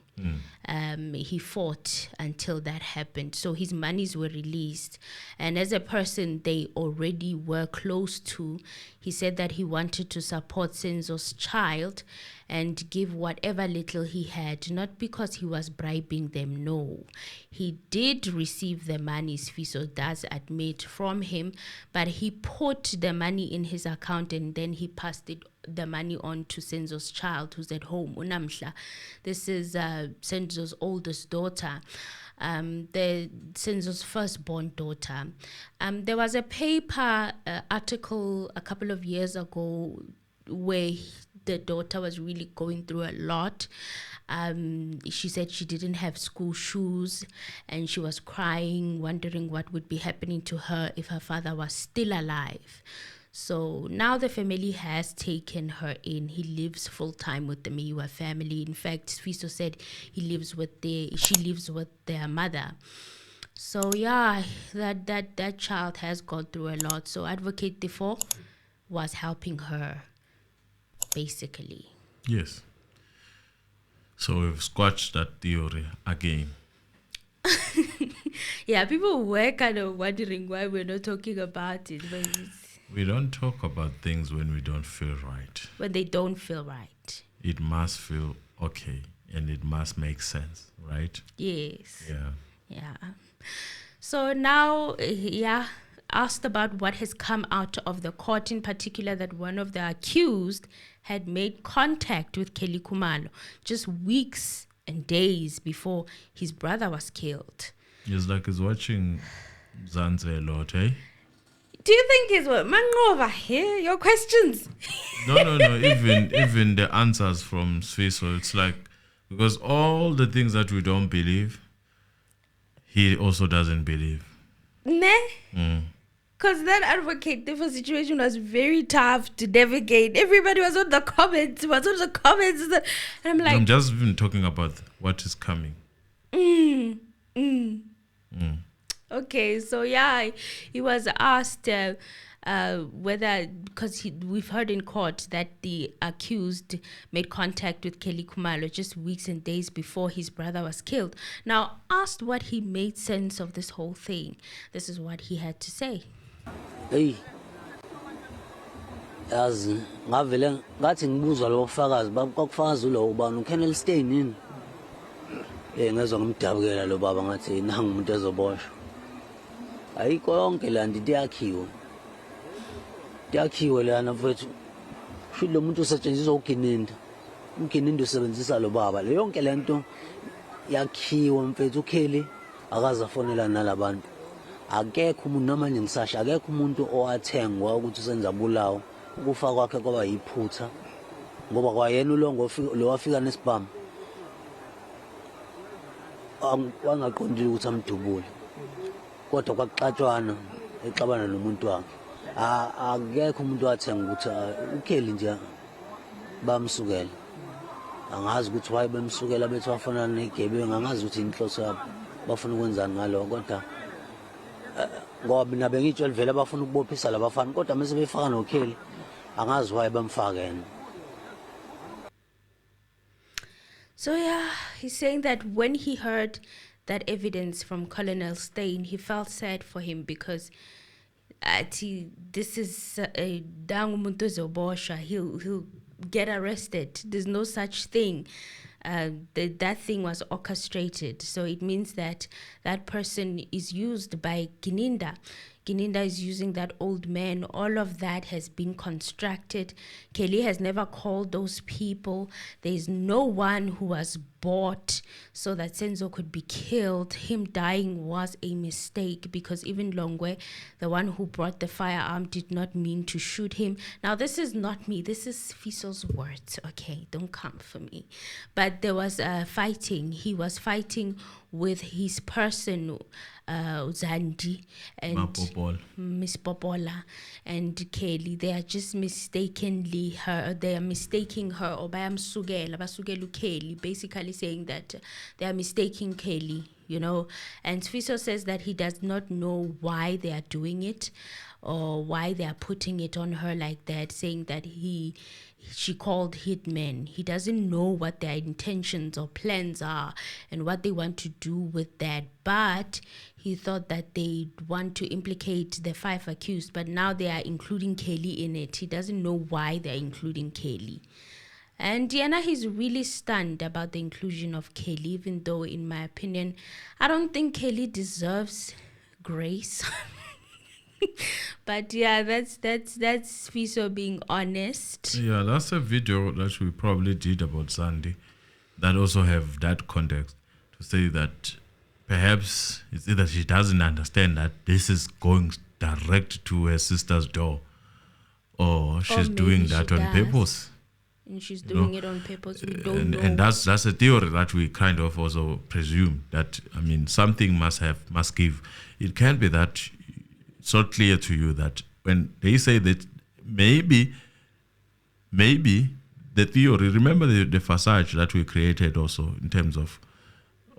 He fought until that happened. So his monies were released. And as a person they already were close to, he said that he wanted to support Senzo's child and give whatever little he had, not because he was bribing them, no. He did receive the money, SfISO does admit, from him, but he put the money in his account and then he passed the money on to Senzo's child who's at home, Unamhla. This is Senzo's oldest daughter. The Senzo's firstborn daughter. There was a paper article a couple of years ago where the daughter was really going through a lot. She said she didn't have school shoes and she was crying, wondering what would be happening to her if her father was still alive. So now the family has taken her in. He lives full time with the Meyiwa family. In fact, SfISO said she lives with their mother. So yeah, that child has gone through a lot. So Advocate therefore was helping her, basically. Yes. So we've squashed that theory again. Yeah, people were kind of wondering why we're not talking about it. But We don't talk about things when we don't feel right. when they don't feel right. It must feel okay and it must make sense, right? Yes. Yeah. Yeah. So now, asked about what has come out of the court, in particular that one of the accused had made contact with KHUMALO just weeks and days before his brother was killed. It's like he's watching Zanze a lot, eh? Do you think he's what? Mangova here? Your questions? No. Even the answers from SfISO, it's like, because all the things that we don't believe, he also doesn't believe. Nah. Because that Advocate therefore situation was very tough to navigate. Everybody was on the comments. And I'm like... I'm just even talking about what is coming. Okay, so yeah, he was asked whether, because we've heard in court that the accused made contact with KHUMALO just weeks and days before his brother was killed. Now, asked what he made sense of this whole thing, this is what he had to say. Hey, yazi ngavele ngathi ngibuzwa lo bufakazi bakufakazi lo ubani uKennel Stein yini ngezwe ngimdabukela lo baba ngathi nangu umuntu ezoboshwa ayikho yonke la nto yakhiwe lana mfethu shilo lo muntu usetshenziswa uGininda usebenzisa lo baba le yonke lento yakhiwe mfethu uKelly akaza fonela nalabantu akekho umuntu namanje ngisasha akekho umuntu owathengwa ukuthi usenza bulawo ukufa kwakhe kwaba yiphutha ngoba kwayena ulongo lo wafika nesibhamu wangaqondile ukuthi amdubule kodwa kwaxatshwana exabana nomuntu wakhe akekho umuntu wathenga ukuthi uKelly nje bamsukela angazi ukuthi waye bemsukela bethi wafana negebengu angazi ukuthi inhloso yabo bafuna ukwenzani ngalo kodwa ngoba mina bengitsho vele abafuna ukubophisa labafana kodwa mase befaka noKelly angazi waye bamfaka yena. So yeah, he's saying that when he heard that evidence from Colonel Stein, he felt sad for him because this is a dangumuntu zobosha. He'll get arrested. There's no such thing. That thing was orchestrated. So it means that that person is used by Gininda. Gininda is using that old man. All of that has been constructed. Kelly has never called those people. There's no one who was bought so that Senzo could be killed. Him dying was a mistake because even Longwe, the one who brought the firearm, did not mean to shoot him. Now, this is not me. This is SfISO's words. Okay, don't come for me. But there was fighting. He was fighting with his person, Zandi and Miss Popola and Kelly. They are just mistakenly her. They are mistaking her or Basugelu Kelly, basically saying that they are mistaking Kelly, you know. And SfISO says that he does not know why they are doing it or why they are putting it on her like that, saying that she called hitmen. He doesn't know what their intentions or plans are and what they want to do with that. But he thought that they want to implicate the 5 accused, but now they are including Kelly in it. He doesn't know why they're including Kelly. And Diana, he's really stunned about the inclusion of Kelly, even though, in my opinion, I don't think Kelly deserves grace. But yeah, that's SfISO being honest. Yeah, that's a video that we probably did about Sandy that also have that context to say that perhaps it's either she doesn't understand that this is going direct to her sister's door, or she's doing that on purpose. And she's doing it on purpose. We don't know. And that's a theory that we kind of also presume that, I mean, something must give. It can't be that it's not clear to you that when they say that maybe the theory, remember the facade that we created also in terms of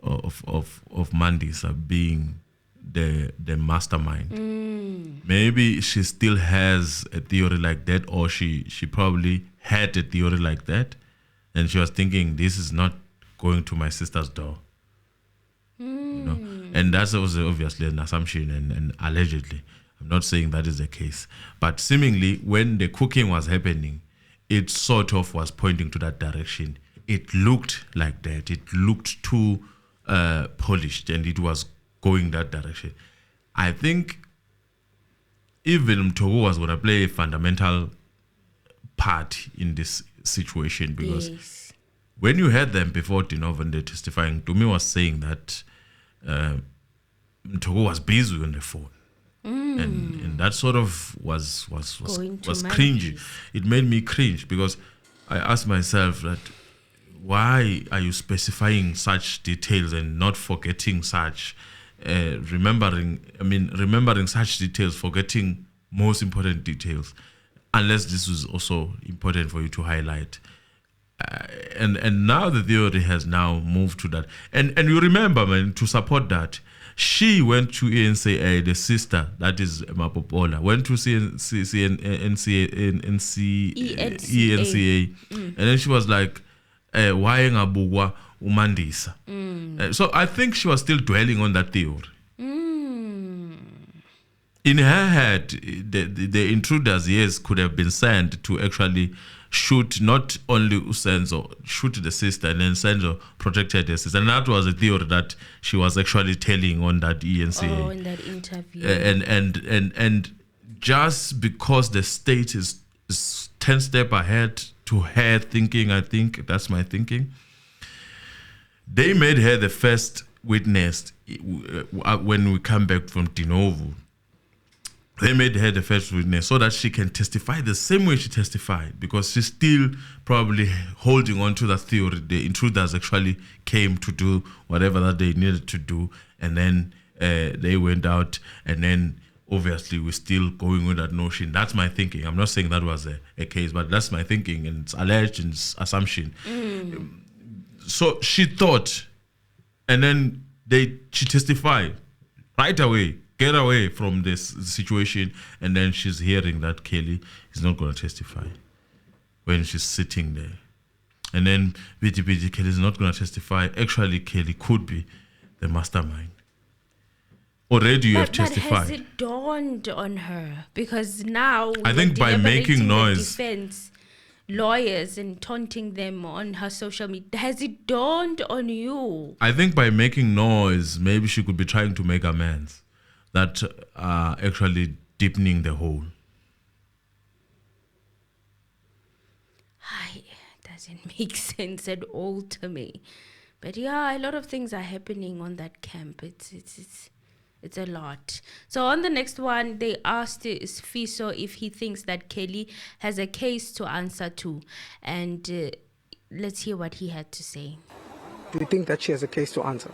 Mandisa being the mastermind. Maybe she still has a theory like that, or she probably had a theory like that, and she was thinking this is not going to my sister's door. You know? And that's also obviously an assumption and allegedly. I'm not saying that is the case. But seemingly, when the cooking was happening, it sort of was pointing to that direction. It looked like that. It looked too polished, and it was going that direction. I think even Mtogo was going to play a fundamental part in this situation, because when you heard them before Dinovende testifying, Tumi was saying that Mtogo was busy on the phone. And that sort of was cringy. It made me cringe, because I asked myself that why are you specifying such details and not forgetting such, remembering such details, forgetting most important details, unless this was also important for you to highlight. And now the theory has now moved to that. And you remember, man, to support that, she went to ENCA, the sister, that is Mapopola, went to ENCA. And then she was like, why ngabugwa umandisa? So I think she was still dwelling on that theory. In her head, the intruders, yes, could have been sent to actually shoot not only Senzo, shoot the sister, and then Senzo protected the sister. And that was a theory that she was actually telling on that ENCA. Oh, in that interview. And just because the state is 10 steps ahead to her thinking, I think, that's my thinking, they made her the first witness when we come back from Dinovo. They made her the first witness so that she can testify the same way she testified, because she's still probably holding on to that theory. The intruders actually came to do whatever that they needed to do, and then they went out, and then obviously we're still going with that notion. That's my thinking. I'm not saying that was a case, but that's my thinking, and it's alleged and it's assumption. So she thought, and then she testified right away. Get away from this situation, and then she's hearing that Kelly is not going to testify when she's sitting there. And then BTPG, Kelly is not going to testify. Actually, Kelly could be the mastermind. Already you have testified. But has it dawned on her? Because now I think by making noise, defense lawyers and taunting them on her social media, has it dawned on you? I think by making noise, maybe she could be trying to make amends. that are actually deepening the hole? It doesn't make sense at all to me. But yeah, a lot of things are happening on that camp. It's a lot. So on the next one, they asked SfISO if he thinks that Kelly has a case to answer to. And let's hear what he had to say. Do you think that she has a case to answer?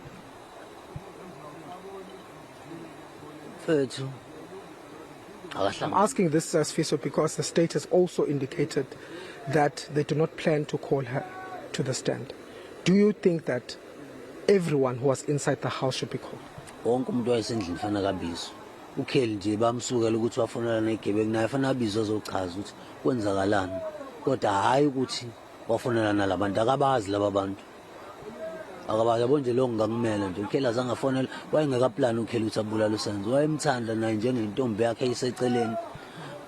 I'm asking this as SfISO because the state has also indicated that they do not plan to call her to the stand. Do you think that everyone who was inside the house should be called? Wonke umuntu wayesendlini fanele kabizwe. Ukheli nje bamsukela ukuthi wafonela negebengu naye fanele abizwe azochaza ukuthi kwenzakalani. Kodwa hayi ukuthi wafonela nalabantu akabazi laba bantu. Akabazi yabo nje lo ngingakumela nje. Ukheli azange afonela wayengekaplan ukheli ukuthi abulala uSenzo. Wayemthanda naye njengentombi yakhe eyiseceleni.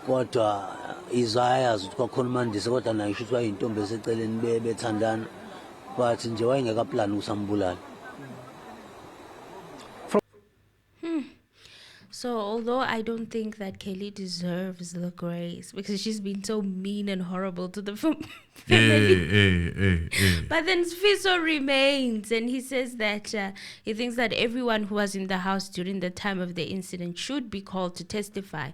Kodwa izayazi ukuthi kwakhona umandisi kodwa naye isho ukuthi wayintombi eseceleni bethandana. But nje wayengekaplan ukuthi ambulala. So although I don't think that Kelly deserves the grace because she's been so mean and horrible to the family, but then SfISO remains and he says that he thinks that everyone who was in the house during the time of the incident should be called to testify.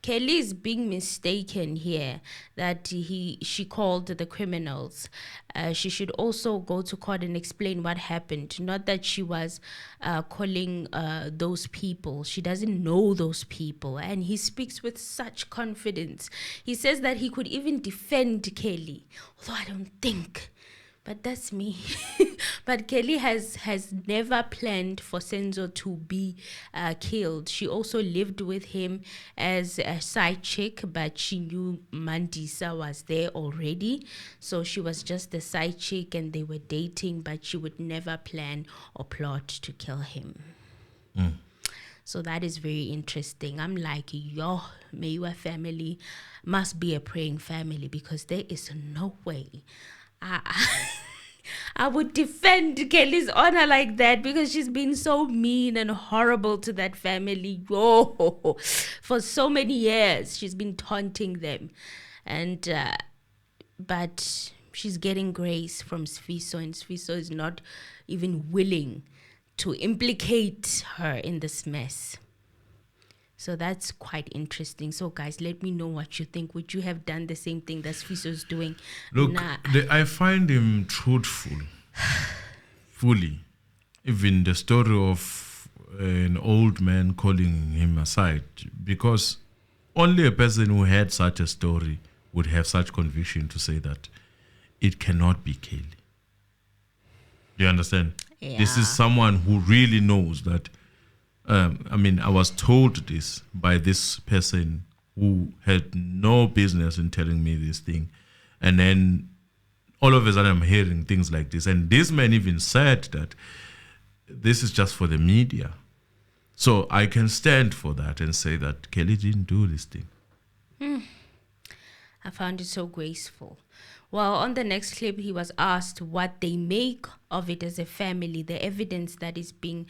Kelly is being mistaken here that she called the criminals. She should also go to court and explain what happened. Not that she was calling those people. She doesn't know those people. And he speaks with such confidence. He says that he could even defend Kelly. Although I don't think. But that's me. But Kelly has never planned for Senzo to be killed. She also lived with him as a side chick, but she knew Mandisa was there already. So she was just the side chick and they were dating, but she would never plan or plot to kill him. So that is very interesting. I'm like, yo, Meyiwa family must be a praying family because there is no way I would defend Kelly's honor like that because she's been so mean and horrible to that family. Oh, for so many years, she's been taunting them. And, but she's getting grace from SfISO and SfISO is not even willing to implicate her in this mess. So that's quite interesting. So guys, let me know what you think. Would you have done the same thing that SfISO is doing? Look, I find him truthful, fully. Even the story of an old man calling him aside, because only a person who had such a story would have such conviction to say that it cannot be Kelly. Do you understand? Yeah. This is someone who really knows that. I was told this by this person who had no business in telling me this thing. And then all of a sudden I'm hearing things like this. And this man even said that this is just for the media. So I can stand for that and say that Kelly didn't do this thing. I found it so graceful. Well, on the next clip, he was asked what they make of it as a family, the evidence that is being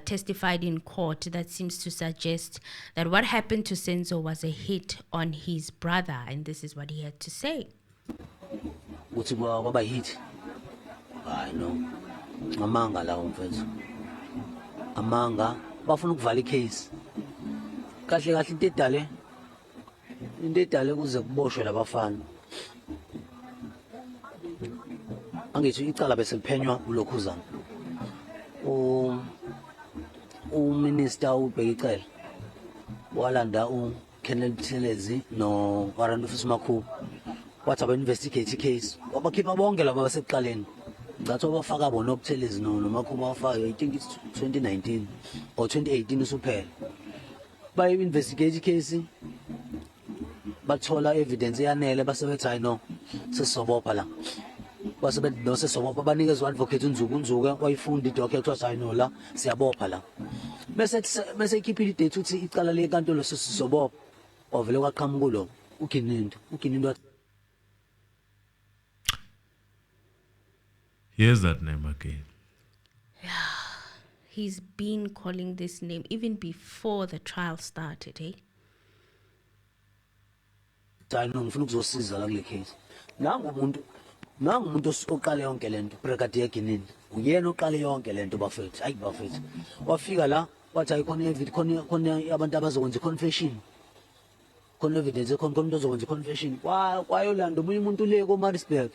testified in court that seems to suggest that what happened to Senzo was a hit on his brother. And this is what he had to say. Uthi kwaba hit. Hayi no. Amanga la umfethu. Amanga bafuna ukuvala icase. Kahle kahle into edale kuze kuboshwe labafana. Angithi icala bese liphenywa ulokhuzana. Minister ubheka icala. Walanda Kenneth Thelezi no Warrant Officer Makhu. Wathi aba-investigate case. Wabakhipha bonke laba basekuqaleni. Ngathi wabafaka bona uButhelezi no Makhu bafaka I think it's 2019 or 2018 usuphela. Bayi-investigate case. Bathola evidence eyanele basebethi hayi no sesizobopha la. Basebethi no sesizobopha banikeza u-advocate uNzuku wayifunda idocument ekuthiwa hayi no la siyabopha la. Bese ikhiphile idate uthi icala lenkantolo sesizobopha. Ovele kwaqhamuka lo uGininda. Here's that name again. he's been calling this name even before the trial started, eh? I know ngifuna ukuzosiza la kule case. Nangu umuntu oqale yonke lento, Brigadier Gininda. Uyena oqale yonke lento bafethu, hayi bafethu. Wafika la wathi ayikho evidence khona abantu abazokwenza confession. Khona evidence khona umuntu ozokwenza confession. Kwayolanda omunye umuntu le koMaritzburg.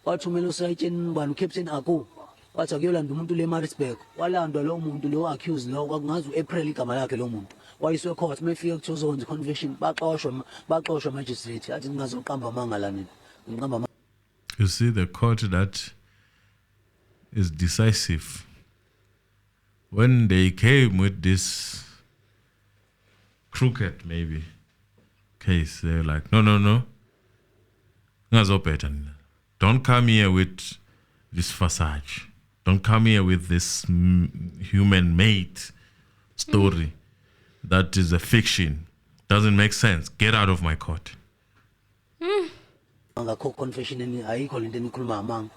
Wathumela usayitsheni ubani uCaptain Ako. Wathi akuyolanda umuntu le Maritzburg. Walandwa lo muntu lo accused lo kwakungazi uApril igama lakhe lo muntu. Wayiswe court mefika kuthi uzokwenza confession baxoshwa magistrate athi ningazoqamba amanga la nini. Ngiqamba. You see, the court that is decisive. When they came with this crooked, maybe, case, they're like, no. Don't come here with this facade. Don't come here with this human-made story that is a fiction. Doesn't make sense. Get out of my court. Ngakho confession ayikho lento enikhuluma amanga.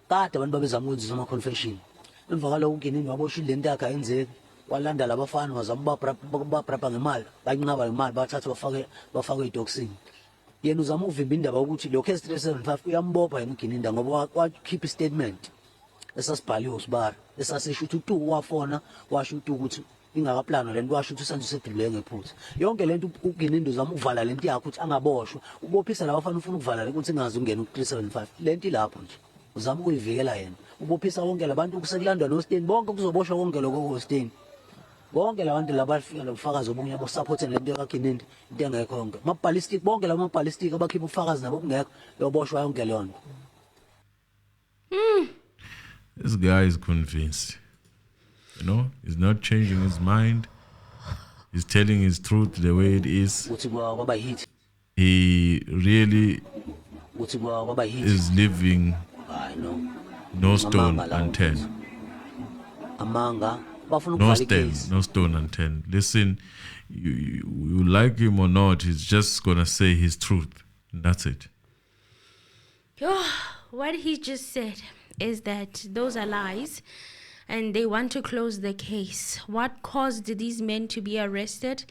Kade abantu babezama ukwenza ama confession. Emva kwalokho uGininda waboshwa lento yakhe ayenzeki. Walanda labafana wazama babrapa ngemali, bayinqaba ngemali bathatha bafake edoxini. Yena uzama uvimba indaba ukuthi lo case 375 uyambopha yena uGininda ngoba wakhipha istatement esasibhaliwe usibara. Esasisho ukuthi wafona washo ukuthi ingakaplana lento washo ukuthi Senzo sedlule ngephutha. Yonke lento uGininda uzama ukuvala lento yakhe ukuthi angaboshwa. Ubophisa labafana ufuna ukuvala ukuthi ingazi ungena ku375. Lento ilapho nje. Uzama ukuyivikela yena. Ubophisa wonke labantu kusekulandwa noStain bonke kuzoboshwa konke lokho koStain. Bonke labantu labafika lobufakazi obunye bosupport lento kaGininda into engekho yonke. Ballistic bonke lama ballistic abakhipha ubufakazi nabo kungekho yoboshwa yonke lonto. This guy is convinced. You know, he's not changing his mind. He's telling his truth the way it is. He really is leaving no stone unturned. No stone unturned. Listen, you like him or not, he's just going to say his truth. And that's it. What he just said is that those are lies and they want to close the case. What caused these men to be arrested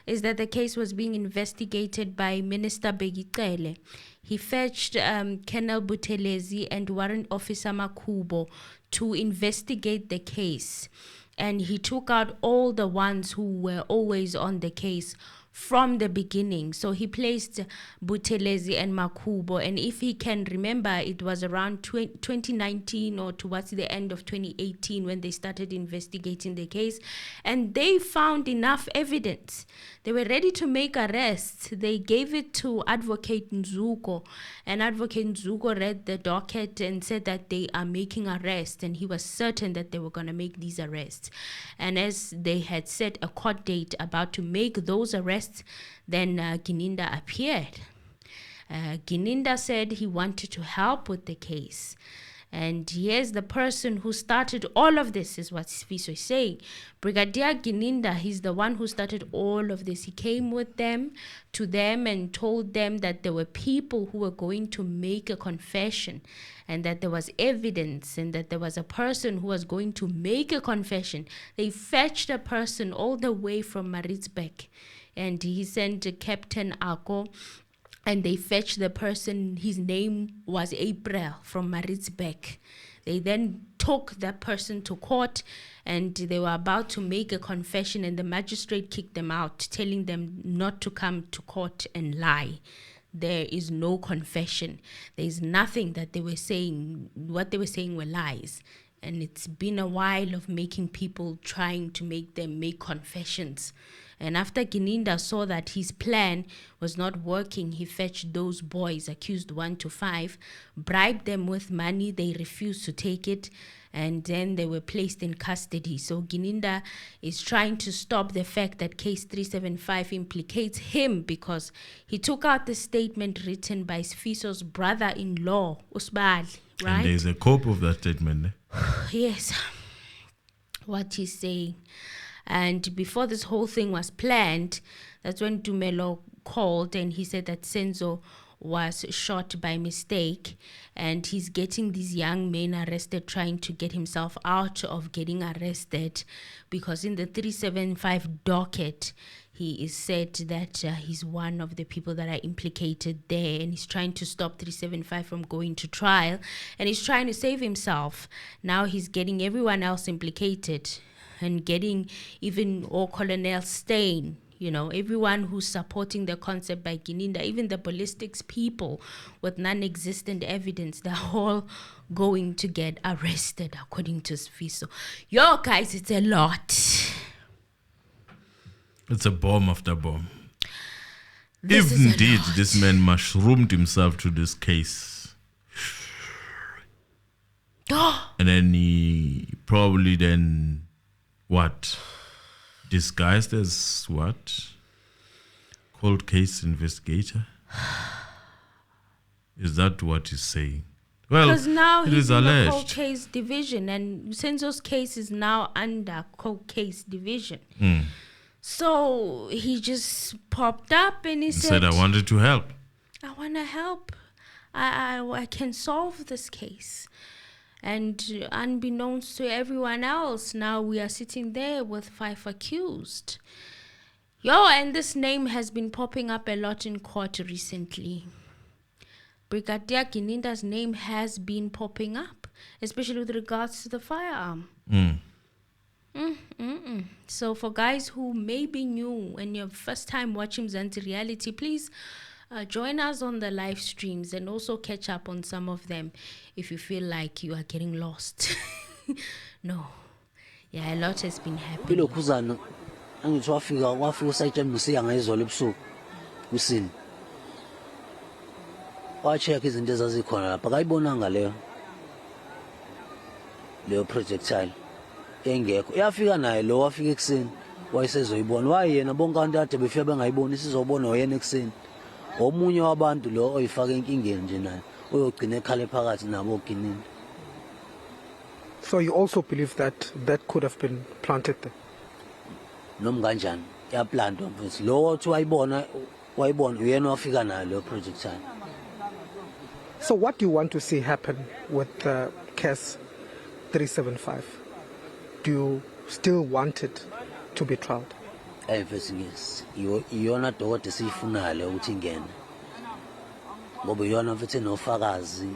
is that the case was being investigated by Minister Begicele. He fetched Colonel Buthelezi and Warrant Officer Makubo to investigate the case. And he took out all the ones who were always on the case from the beginning. So he placed Buthelezi and Makubo. And if he can remember, it was around 2019 or towards the end of 2018 when they started investigating the case. And they found enough evidence. They were ready to make arrests. They gave it to Advocate Nzuko. And Advocate Nzuko read the docket and said that they are making arrests. And he was certain that they were going to make these arrests. And as they had set a court date about to make those arrests, then Gininda appeared. Gininda said he wanted to help with the case. And here's the person who started all of this, is what SfISO is saying. Brigadier Gininda, he's the one who started all of this. He came to them and told them that there were people who were going to make a confession and that there was evidence and that there was a person who was going to make a confession. They fetched a person all the way from Maritzburg and he sent Captain Ako. And they fetched the person, his name was April from Maritzburg. They then took that person to court and they were about to make a confession and the magistrate kicked them out, telling them not to come to court and lie. There is no confession. There is nothing that they were saying. What they were saying were lies. And it's been a while of making people trying to make them make confessions. And after Gininda saw that his plan was not working, he fetched those boys, accused 1 to 5, bribed them with money. They refused to take it, and then they were placed in custody. So Gininda is trying to stop the fact that case 375 implicates him because he took out the statement written by SfISO's brother-in-law, Usbali, right? And there's a copy of that statement. Yes, what he's saying. And before this whole thing was planned, that's when Tumelo called and he said that Senzo was shot by mistake, and he's getting these young men arrested, trying to get himself out of getting arrested, because in the 375 docket, he is said that he's one of the people that are implicated there, and he's trying to stop 375 from going to trial, and he's trying to save himself. Now he's getting everyone else implicated, and getting even Colonel Steyn, everyone who's supporting the concept by Gininda, even the ballistics people with non-existent evidence, they're all going to get arrested according to SfISO. Yo, guys, it's a lot. It's a bomb after bomb. This If is a indeed lot. this man mushroomed himself to this case, and then he probably then disguised as cold case investigator? Is that what he's saying? Well, Because now it he's is in the alleged. cold case division, and Senzo's case is now under cold case division. So he just popped up and he Said I wanted to help. I want to help. I can solve this case. And unbeknownst to everyone else, now we are sitting there with 5 accused. And this name has been popping up a lot in court recently. Brigadier Gininda's name has been popping up, especially with regards to the firearm. So for guys who may be new and your first time watching Mzansi Reality, please join us on the live streams and also catch up on some of them if you feel like you are getting lost. No. Yeah, a lot has been happening. Bilokhuzana angithi wafika usayitshela musiya ngayizolo ebusuku kusini. Wa-check izinto ezazikhona lapha akayibonanga leyo projectile engekho. Uyafika naye lo wafika ekuseni wayesezoyibona. Wayena bonke abantu ade befika bengayiboni sizobona oyena ekuseni. Omunye wabantu lo oyifaka enkingeni nje naye uyogcina ekhale phakathi nabo Gininda. So you also believe that could have been planted there? Noma kanjani yaplantwa mfethu lo othi wayibona uyena wafika nayo leyo projectile. So what do you want to see happen with case 375? Do you still want it to be trialed? Mfethu yes. Iyona dokode siyifunayo ukuthi ingene. Ngoba iyona mfethu enofakazi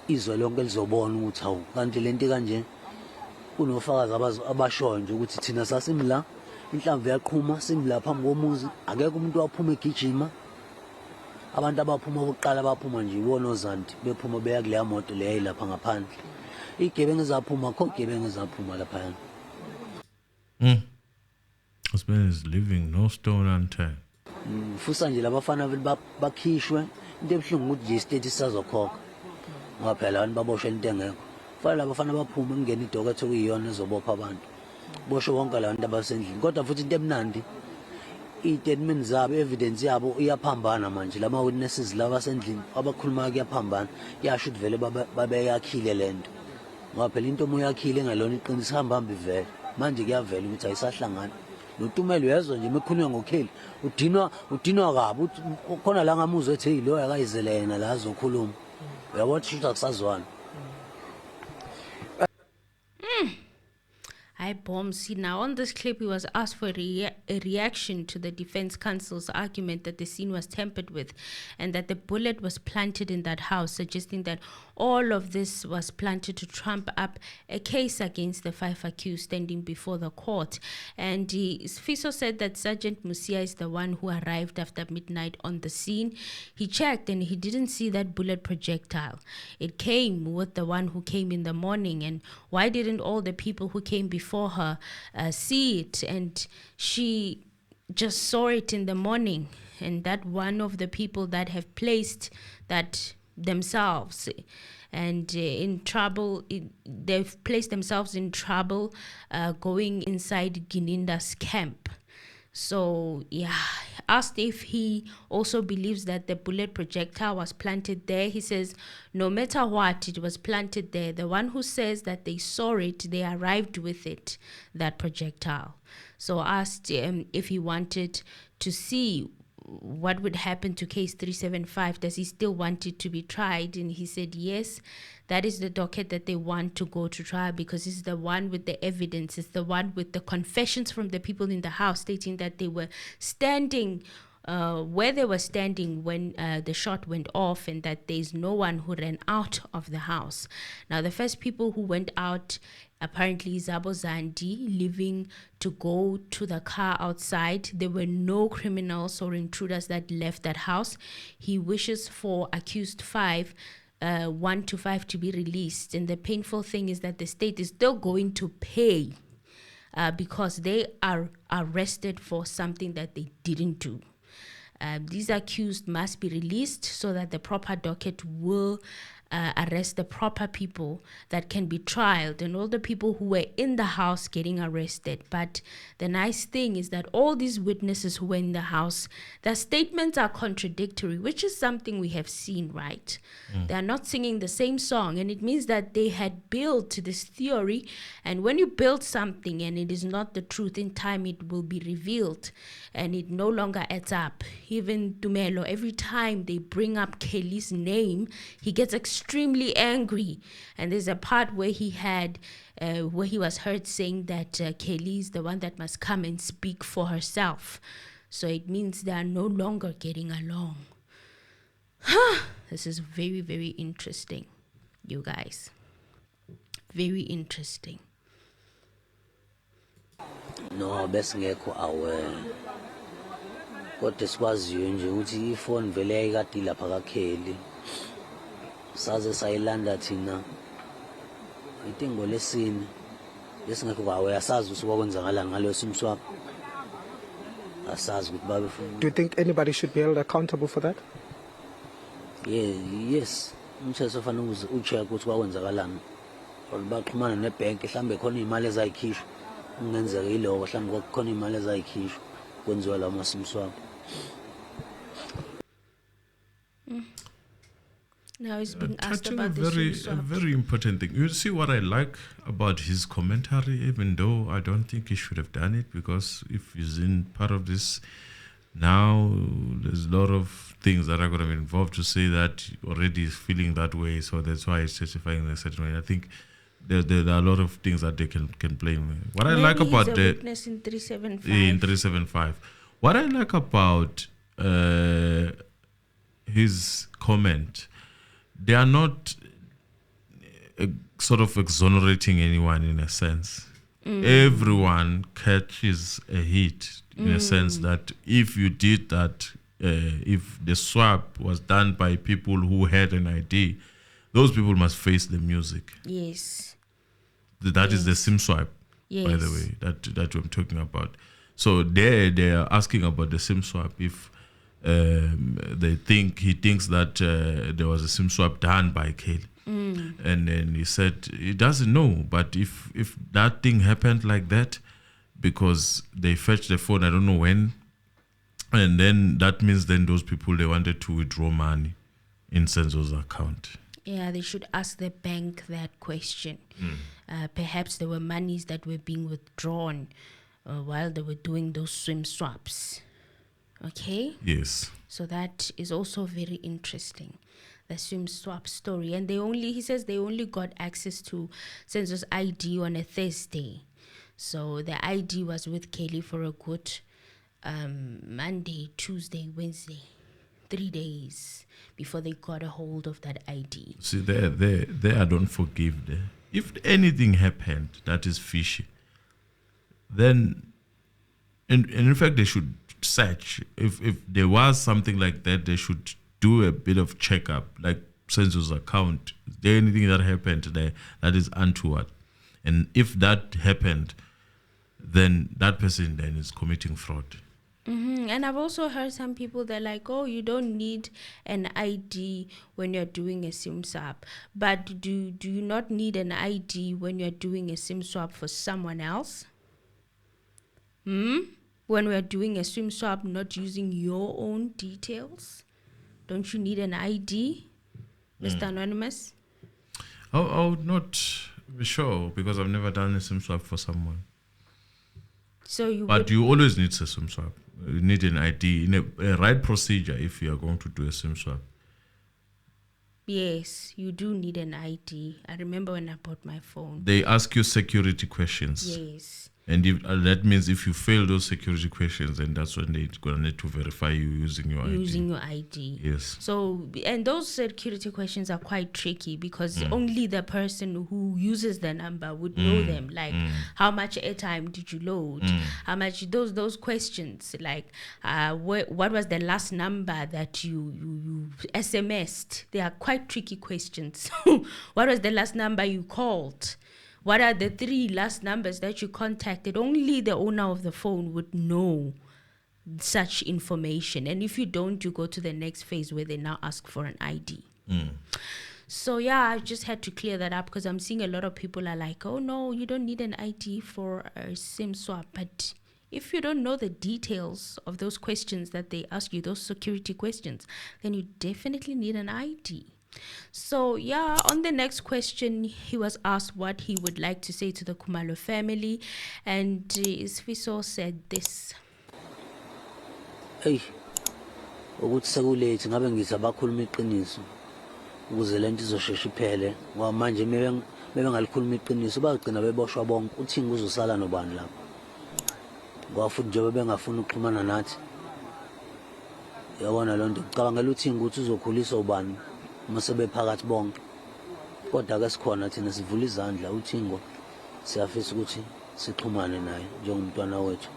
izwe lonke lizobona ukuthi hawu kanti lento kanje kunofakazi abashoyo nje ukuthi thina sasimla inhlamvu yaqhuma simla phambi komuzi akekho umuntu waphuma egijima. Abantu abaphuma oqala baphuma nje ibona ozanti bephuma beya kule moto leyo lapha ngaphandle. Igebengu ezaphuma kho igebengu ezaphuma lapha yana. This man is leaving no stone unturned. Fusa nje labafana bakhishwe into ebhlungu ukuthi nje istate sisazokhokha. Ngoba phela abantu baboshwe into engekho. Fanele abafana baphume kungena idokotho kuyiyona ezobopha abantu. Boshwe wonke la bantu abasendlini. Kodwa futhi into emnandi i-statement zabo, evidence yabo iyaphambana manje. Lama witnesses laba sendlini abakhuluma kuyaphambana. Yasho ukuthi vele babeyakhile lento. Ngoba phela into omuyakhile ngalona iqiniso hamba ivele. Manje kuyavela ukuthi ayisahlangana. Notumelo uyezwa nje mekhulunywa ngokheli udinwa kabi khona la ngamuzwe ethi hey lo yakayizele yena la azokhuluma. Uyabona ukuthi akusazwana. Hi, Bombs. See, now on this clip, he was asked for a reaction to the defense counsel's argument that the scene was tampered with and that the bullet was planted in that house, suggesting that all of this was planted to trump up a case against the 5 accused standing before the court. And SfISO said that Sergeant Musia is the one who arrived after midnight on the scene. He checked and he didn't see that bullet projectile. It came with the one who came in the morning. And why didn't all the people who came before her see it? And she just saw it in the morning, and that one of the people that have placed that themselves and in trouble, they've placed themselves in trouble going inside Gininda's camp. So yeah, asked if he also believes that the bullet projectile was planted there. He says no matter what, it was planted there. The one who says that they saw it, they arrived with it, that projectile. So asked if he wanted to see what would happen to case 375? Does he still want it to be tried? And he said, yes, that is the docket that they want to go to trial because it's the one with the evidence. It's the one with the confessions from the people in the house stating that they were standing where they were standing when the shot went off, and that there's no one who ran out of the house. Now, the first people who went out, apparently Zabo Zandi, leaving to go to the car outside. There were no criminals or intruders that left that house. He wishes for accused 1 to 5 to be released. And the painful thing is that the state is still going to pay because they are arrested for something that they didn't do. These accused must be released so that the proper docket will arrest the proper people that can be trialed, and all the people who were in the house getting arrested. But the nice thing is that all these witnesses who were in the house, their statements are contradictory, which is something we have seen, right? They are not singing the same song, and it means that they had built this theory, and when you build something and it is not the truth, in time it will be revealed and it no longer adds up. Even Tumelo, every time they bring up Kelly's name, he gets extremely angry. And there's a part where he was heard saying that Kelly is the one that must come and speak for herself. So it means they are no longer getting along. This is very, very interesting, you guys. Very interesting. No, besingekho aware. Kodwa sikwaziyo nje ukuthi ifoni vele yayikade lapha kaKhelly. Saze sayilanda thina. Itingo lesine. Besingekho aware asazi ukuthi kwakwenzakala ngalo simswap. Asazi ukuthi babefuna. Do you think anybody should be held accountable for that? Yes. Umthetho fanele ucheck ukuthi kwakwenzakalani. Baxhumana nebhank mhlambe khona imali ezayikhishwa. Ungenzeka yiloko mhlambe kwakukhona imali ezayikhishwa kwenziwa la masimswap. Now he's being asked Touching about a very important thing. You see what I like about his commentary, even though I don't think he should have done it, because if he's in part of this now, there's a lot of things that are going to be involved to say that already is feeling that way, so that's why he's testifying in a certain way. I think there are a lot of things that they can blame. What Maybe I like he's about a the witness in 375. in 375, what I like about his comment, they are not sort of exonerating anyone in a sense. Everyone catches a hit in a sense that if you did that, if the swap was done by people who had an ID, those people must face the music. Yes. That is the SIM swipe, by the way, that I'm talking about. So they are asking about the SIM swap. If he thinks that there was a SIM swap done by Kelly. And then he said he doesn't know, but if that thing happened like that, because they fetched the phone, I don't know when, and then that means then those people, they wanted to withdraw money in Senzo's account. Yeah, they should ask the bank that question. Perhaps there were monies that were being withdrawn while they were doing those swim swaps. Okay? Yes. So that is also very interesting, the swim swap story. And he says they only got access to Senzo's ID on a Thursday. So the ID was with Kelly for a good Monday, Tuesday, Wednesday, 3 days before they got a hold of that ID. See, there I don't forgive them. If anything happened that is fishy, then, and in fact, they should search. If there was something like that, they should do a bit of checkup, like Senzo's account. Is there anything that happened there that is untoward? And if that happened, then that person then is committing fraud. And I've also heard some people, they're like, oh, you don't need an ID when you're doing a SIM swap. But do you not need an ID when you're doing a SIM swap for someone else? When we're doing a SIM swap, not using your own details? Don't you need an ID, Mr. Anonymous? I would not be sure, because I've never done a SIM swap for someone. So But you always need a SIM swap. You need an ID in a right procedure if you are going to do a SIM swap. Yes, you do need an ID. I remember when I bought my phone. They ask you security questions. Yes. And that means if you fail those security questions, then that's when they're going to need to verify you using your ID. Using your ID. Yes. So, and those security questions are quite tricky because only the person who uses the number would know them. Like, how much airtime did you load? How much, those questions, like, what was the last number that you SMS'd? They are quite tricky questions. What was the last number you called? What are the 3 last numbers that you contacted? Only the owner of the phone would know such information. And if you don't, you go to the next phase where they now ask for an ID. So yeah, I just had to clear that up because I'm seeing a lot of people are like, oh no, you don't need an ID for a SIM swap. But if you don't know the details of those questions that they ask you, those security questions, then you definitely need an ID. So yeah, on the next question, he was asked what he would like to say to the KHUMALO family, and SfISO said this. Hey, ukuthi sekulethe ngabe ngithi abakhuluma iqiniso ukuze lento izoshesha iphele ngoba manje bebengalikhuluma iqiniso bagcina beboshwa bonke uthinga uzosala nobani lapho ngoba futhi njengoba bengafuna ukuxhumana nathi yabona lonto ucabangela uthinga ukuthi uzokhuliswa ubani uma sebephakathi bonke kodwa ke sikhona thina sivula izandla uthingo siyafisa ukuthi sixhumane naye njengomntwana wethu.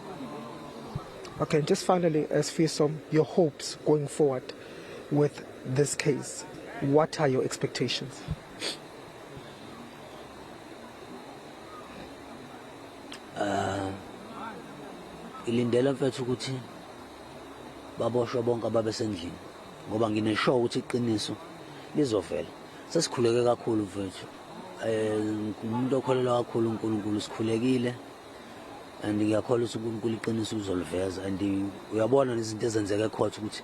Okay, just finally, SfISO, your hopes going forward with this case. What are your expectations? Ilindela mfethu ukuthi baboshwe bonke ababesendlini ngoba ngineshow ukuthi iqiniso lizovela. Sesikhuleke kakhulu mfethu. Umuntu okholelwa kakhulu uNkulunkulu sikhulekile and ngiyakholwa ukuthi uNkulunkulu iqiniso uzoliveza and uyabona izinto ezenzeka ecourt ukuthi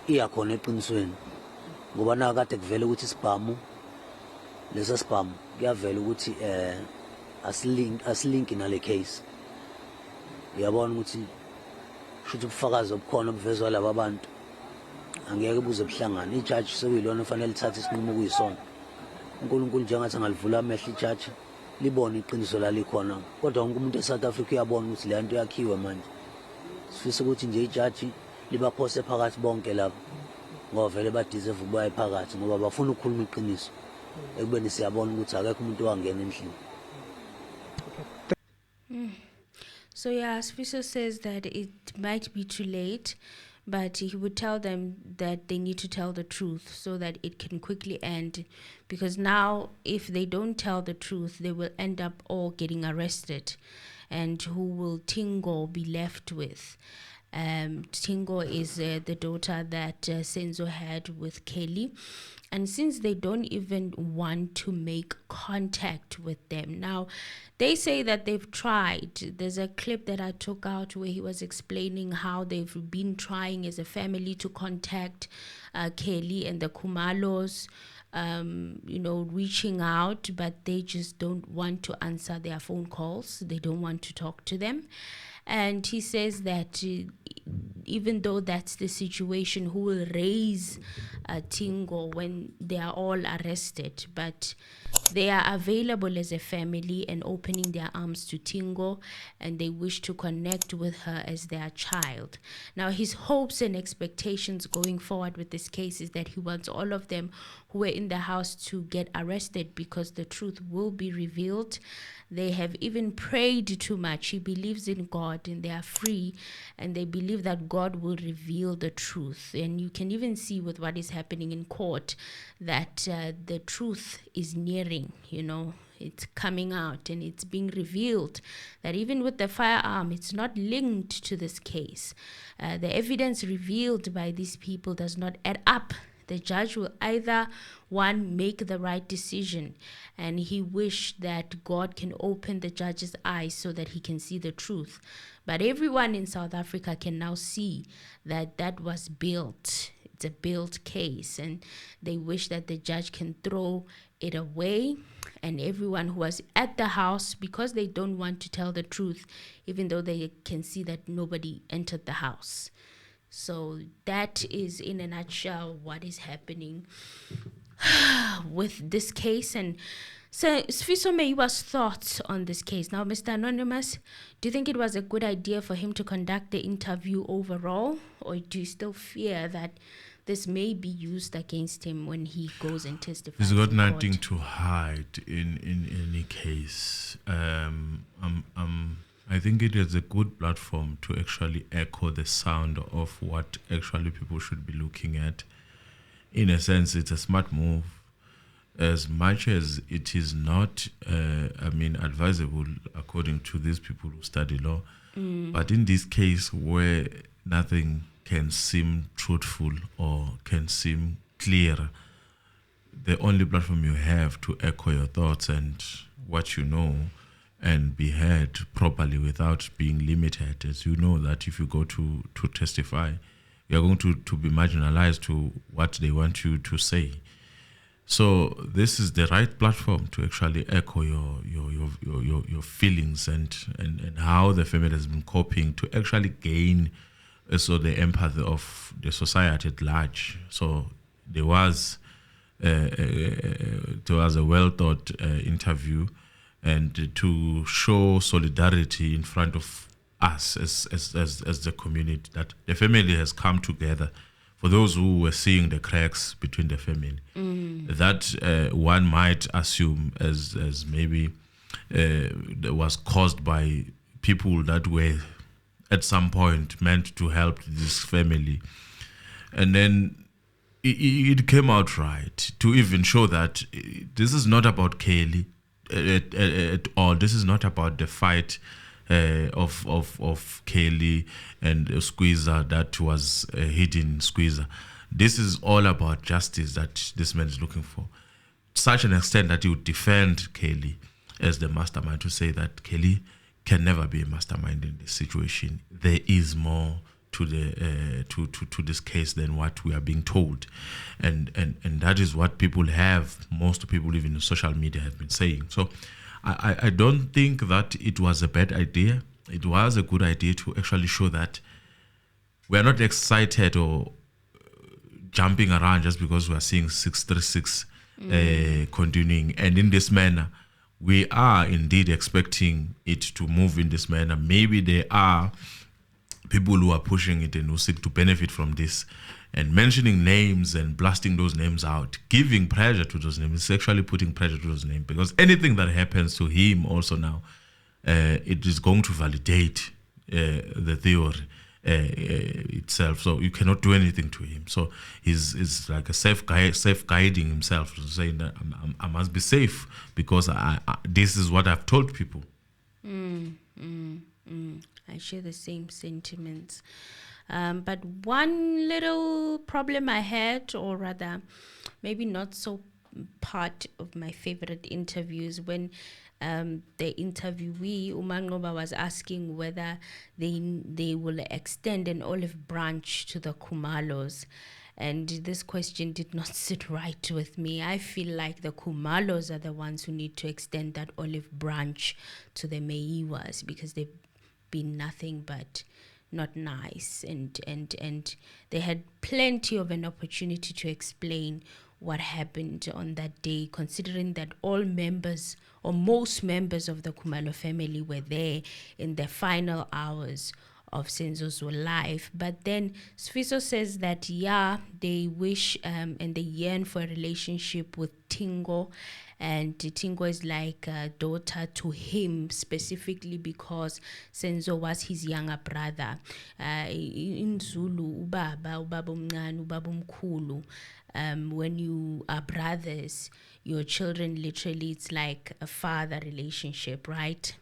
iyakhona eqinisweni ngoba na kade kuvela ukuthi isibhamu lesa sibhamu kuyavela ukuthi asilink nale case. Uyabona ukuthi shuthi ubufakazi obukhona obuvezwa laba bantu angeke buze buhlangane. Ijudge sekuyilona fanele lithathe isinqumo kuyisona. uNkulunkulu njengathi angalivula amehlo ijudge libone iqiniso lalikhona kodwa wonke umuntu eSouth Africa uyabona ukuthi le nto yakhiwe manje. Sifisa ukuthi nje ijudge libaphose phakathi bonke lapho ngoba vele badeserve ukuba ephakathi ngoba bafuna ukukhuluma iqiniso ekubeni siyabona ukuthi akekho umuntu owangena endlini. So yeah, SfISO says that it might be too late, but he would tell them that they need to tell the truth so that it can quickly end. Because now, if they don't tell the truth, they will end up all getting arrested. And who will Tingo be left with? Tingo is the daughter that Senzo had with Kelly. And since they don't even want to make contact with them. Now, they say that they've tried. There's a clip that I took out where he was explaining how they've been trying as a family to contact Kelly and the KHUMALOs, reaching out, but they just don't want to answer their phone calls. They don't want to talk to them. And he says that even though that's the situation, who will raise Tingo when they are all arrested, but they are available as a family and opening their arms to Tingo, and they wish to connect with her as their child. Now, his hopes and expectations going forward with this case is that he wants all of them who were in the house to get arrested because the truth will be revealed. They have even prayed too much. He believes in God and they are free, and they believe that God will reveal the truth. And you can even see with what is happening in court that the truth is nearing, it's coming out and it's being revealed that even with the firearm, it's not linked to this case. The evidence revealed by these people does not add up. The judge will either, one, make the right decision, and he wished that God can open the judge's eyes so that he can see the truth. But everyone in South Africa can now see that that was built. it's a built case, and they wish that the judge can throw it away. And everyone who was at the house, because they don't want to tell the truth, even though they can see that nobody entered the house. So that is, in a nutshell, what is happening with this case. And so SfISO Meyiwa's thoughts on this case. Now, Mr. Anonymous, do you think it was a good idea for him to conduct the interview overall, or do you still fear that this may be used against him when he goes and testifies? He's got in nothing court? to hide in any case. I think it is a good platform to actually echo the sound of what actually people should be looking at. In a sense, it's a smart move, as much as it is not, advisable according to these people who study law. But in this case, where nothing can seem truthful or can seem clear, the only platform you have to echo your thoughts and what you know and be heard properly without being limited, as you know that if you go to testify, you're going to be marginalized to what they want you to say. So this is the right platform to actually echo your feelings and how the family has been coping, to actually gain the empathy of the society at large. So there was a well thought interview, and to show solidarity in front of us as the community, that the family has come together. For those who were seeing the cracks between the family, that one might assume as maybe that was caused by people that were at some point meant to help this family. And then it came out right to even show that this is not about Kaylee at all. This is not about the fight of Kaylee and Squeezer that was a hidden Squeezer. This is all about justice that this man is looking for. To such an extent that he would defend Kaylee as the mastermind, to say that Kaylee can never be a mastermind in this situation. There is more to the to this case than what we are being told, and that is what people have. Most people, even in social media, have been saying. So I don't think that it was a bad idea. It was a good idea to actually show that we are not excited or jumping around just because we are seeing 636 continuing, and in this manner. We are indeed expecting it to move in this manner. Maybe there are people who are pushing it and who seek to benefit from this, and mentioning names and blasting those names out, giving pressure to those names, is actually putting pressure to those names, because anything that happens to him also now, it is going to validate the theory itself. So you cannot do anything to him. So he's like a safe guiding himself, to say that I must be safe because this is what I've told people. I share the same sentiments. But one little problem I had, or rather, maybe not so part of my favorite interviews, when the interviewee, Umangoba, was asking whether they will extend an olive branch to the KHUMALOs. And this question did not sit right with me. I feel like the KHUMALOs are the ones who need to extend that olive branch to the Meyiwas, because they've been nothing but not nice. And they had plenty of an opportunity to explain what happened on that day, considering that all members or most members of the KHUMALO family were there in the final hours of Senzo's life. But then SfISO says that, they wish and they yearn for a relationship with Tingo, and Tingo is like a daughter to him, specifically because Senzo was his younger brother. In Zulu, ubaba umncane, ubaba umkhulu. When you are brothers, your children, literally, it's like a father relationship, right?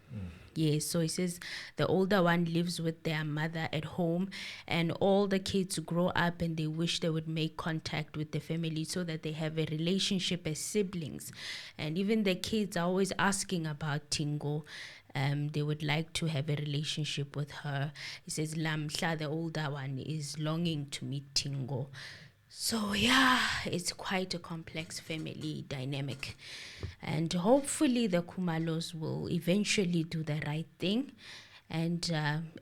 Yes, so he says the older one lives with their mother at home, and all the kids grow up and they wish they would make contact with the family so that they have a relationship as siblings. And even the kids are always asking about Tingo. They would like to have a relationship with her. He says Lamhla, the older one, is longing to meet Tingo. So yeah, it's quite a complex family dynamic, and hopefully the KHUMALOs will eventually do the right thing and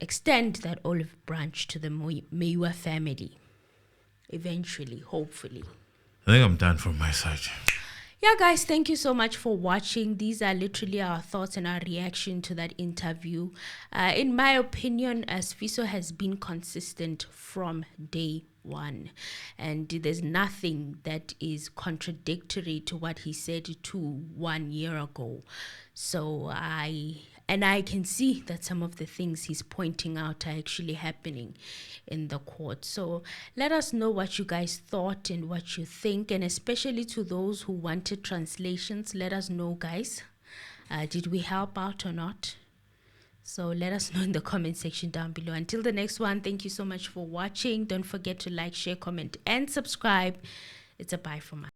extend that olive branch to the Meyiwa family. Eventually, hopefully. I think I'm done from my side. Yeah, guys, thank you so much for watching. These are literally our thoughts and our reaction to that interview. In my opinion, SfISO has been consistent from day one, and there's nothing that is contradictory to what he said 1 year ago. So I can see that some of the things he's pointing out are actually happening in the court. So let us know what you guys thought and what you think, and especially to those who wanted translations, let us know, guys. Did we help out or not? So let us know in the comment section down below. Until the next one, thank you so much for watching. Don't forget to like, share, comment, and subscribe. It's a bye from us.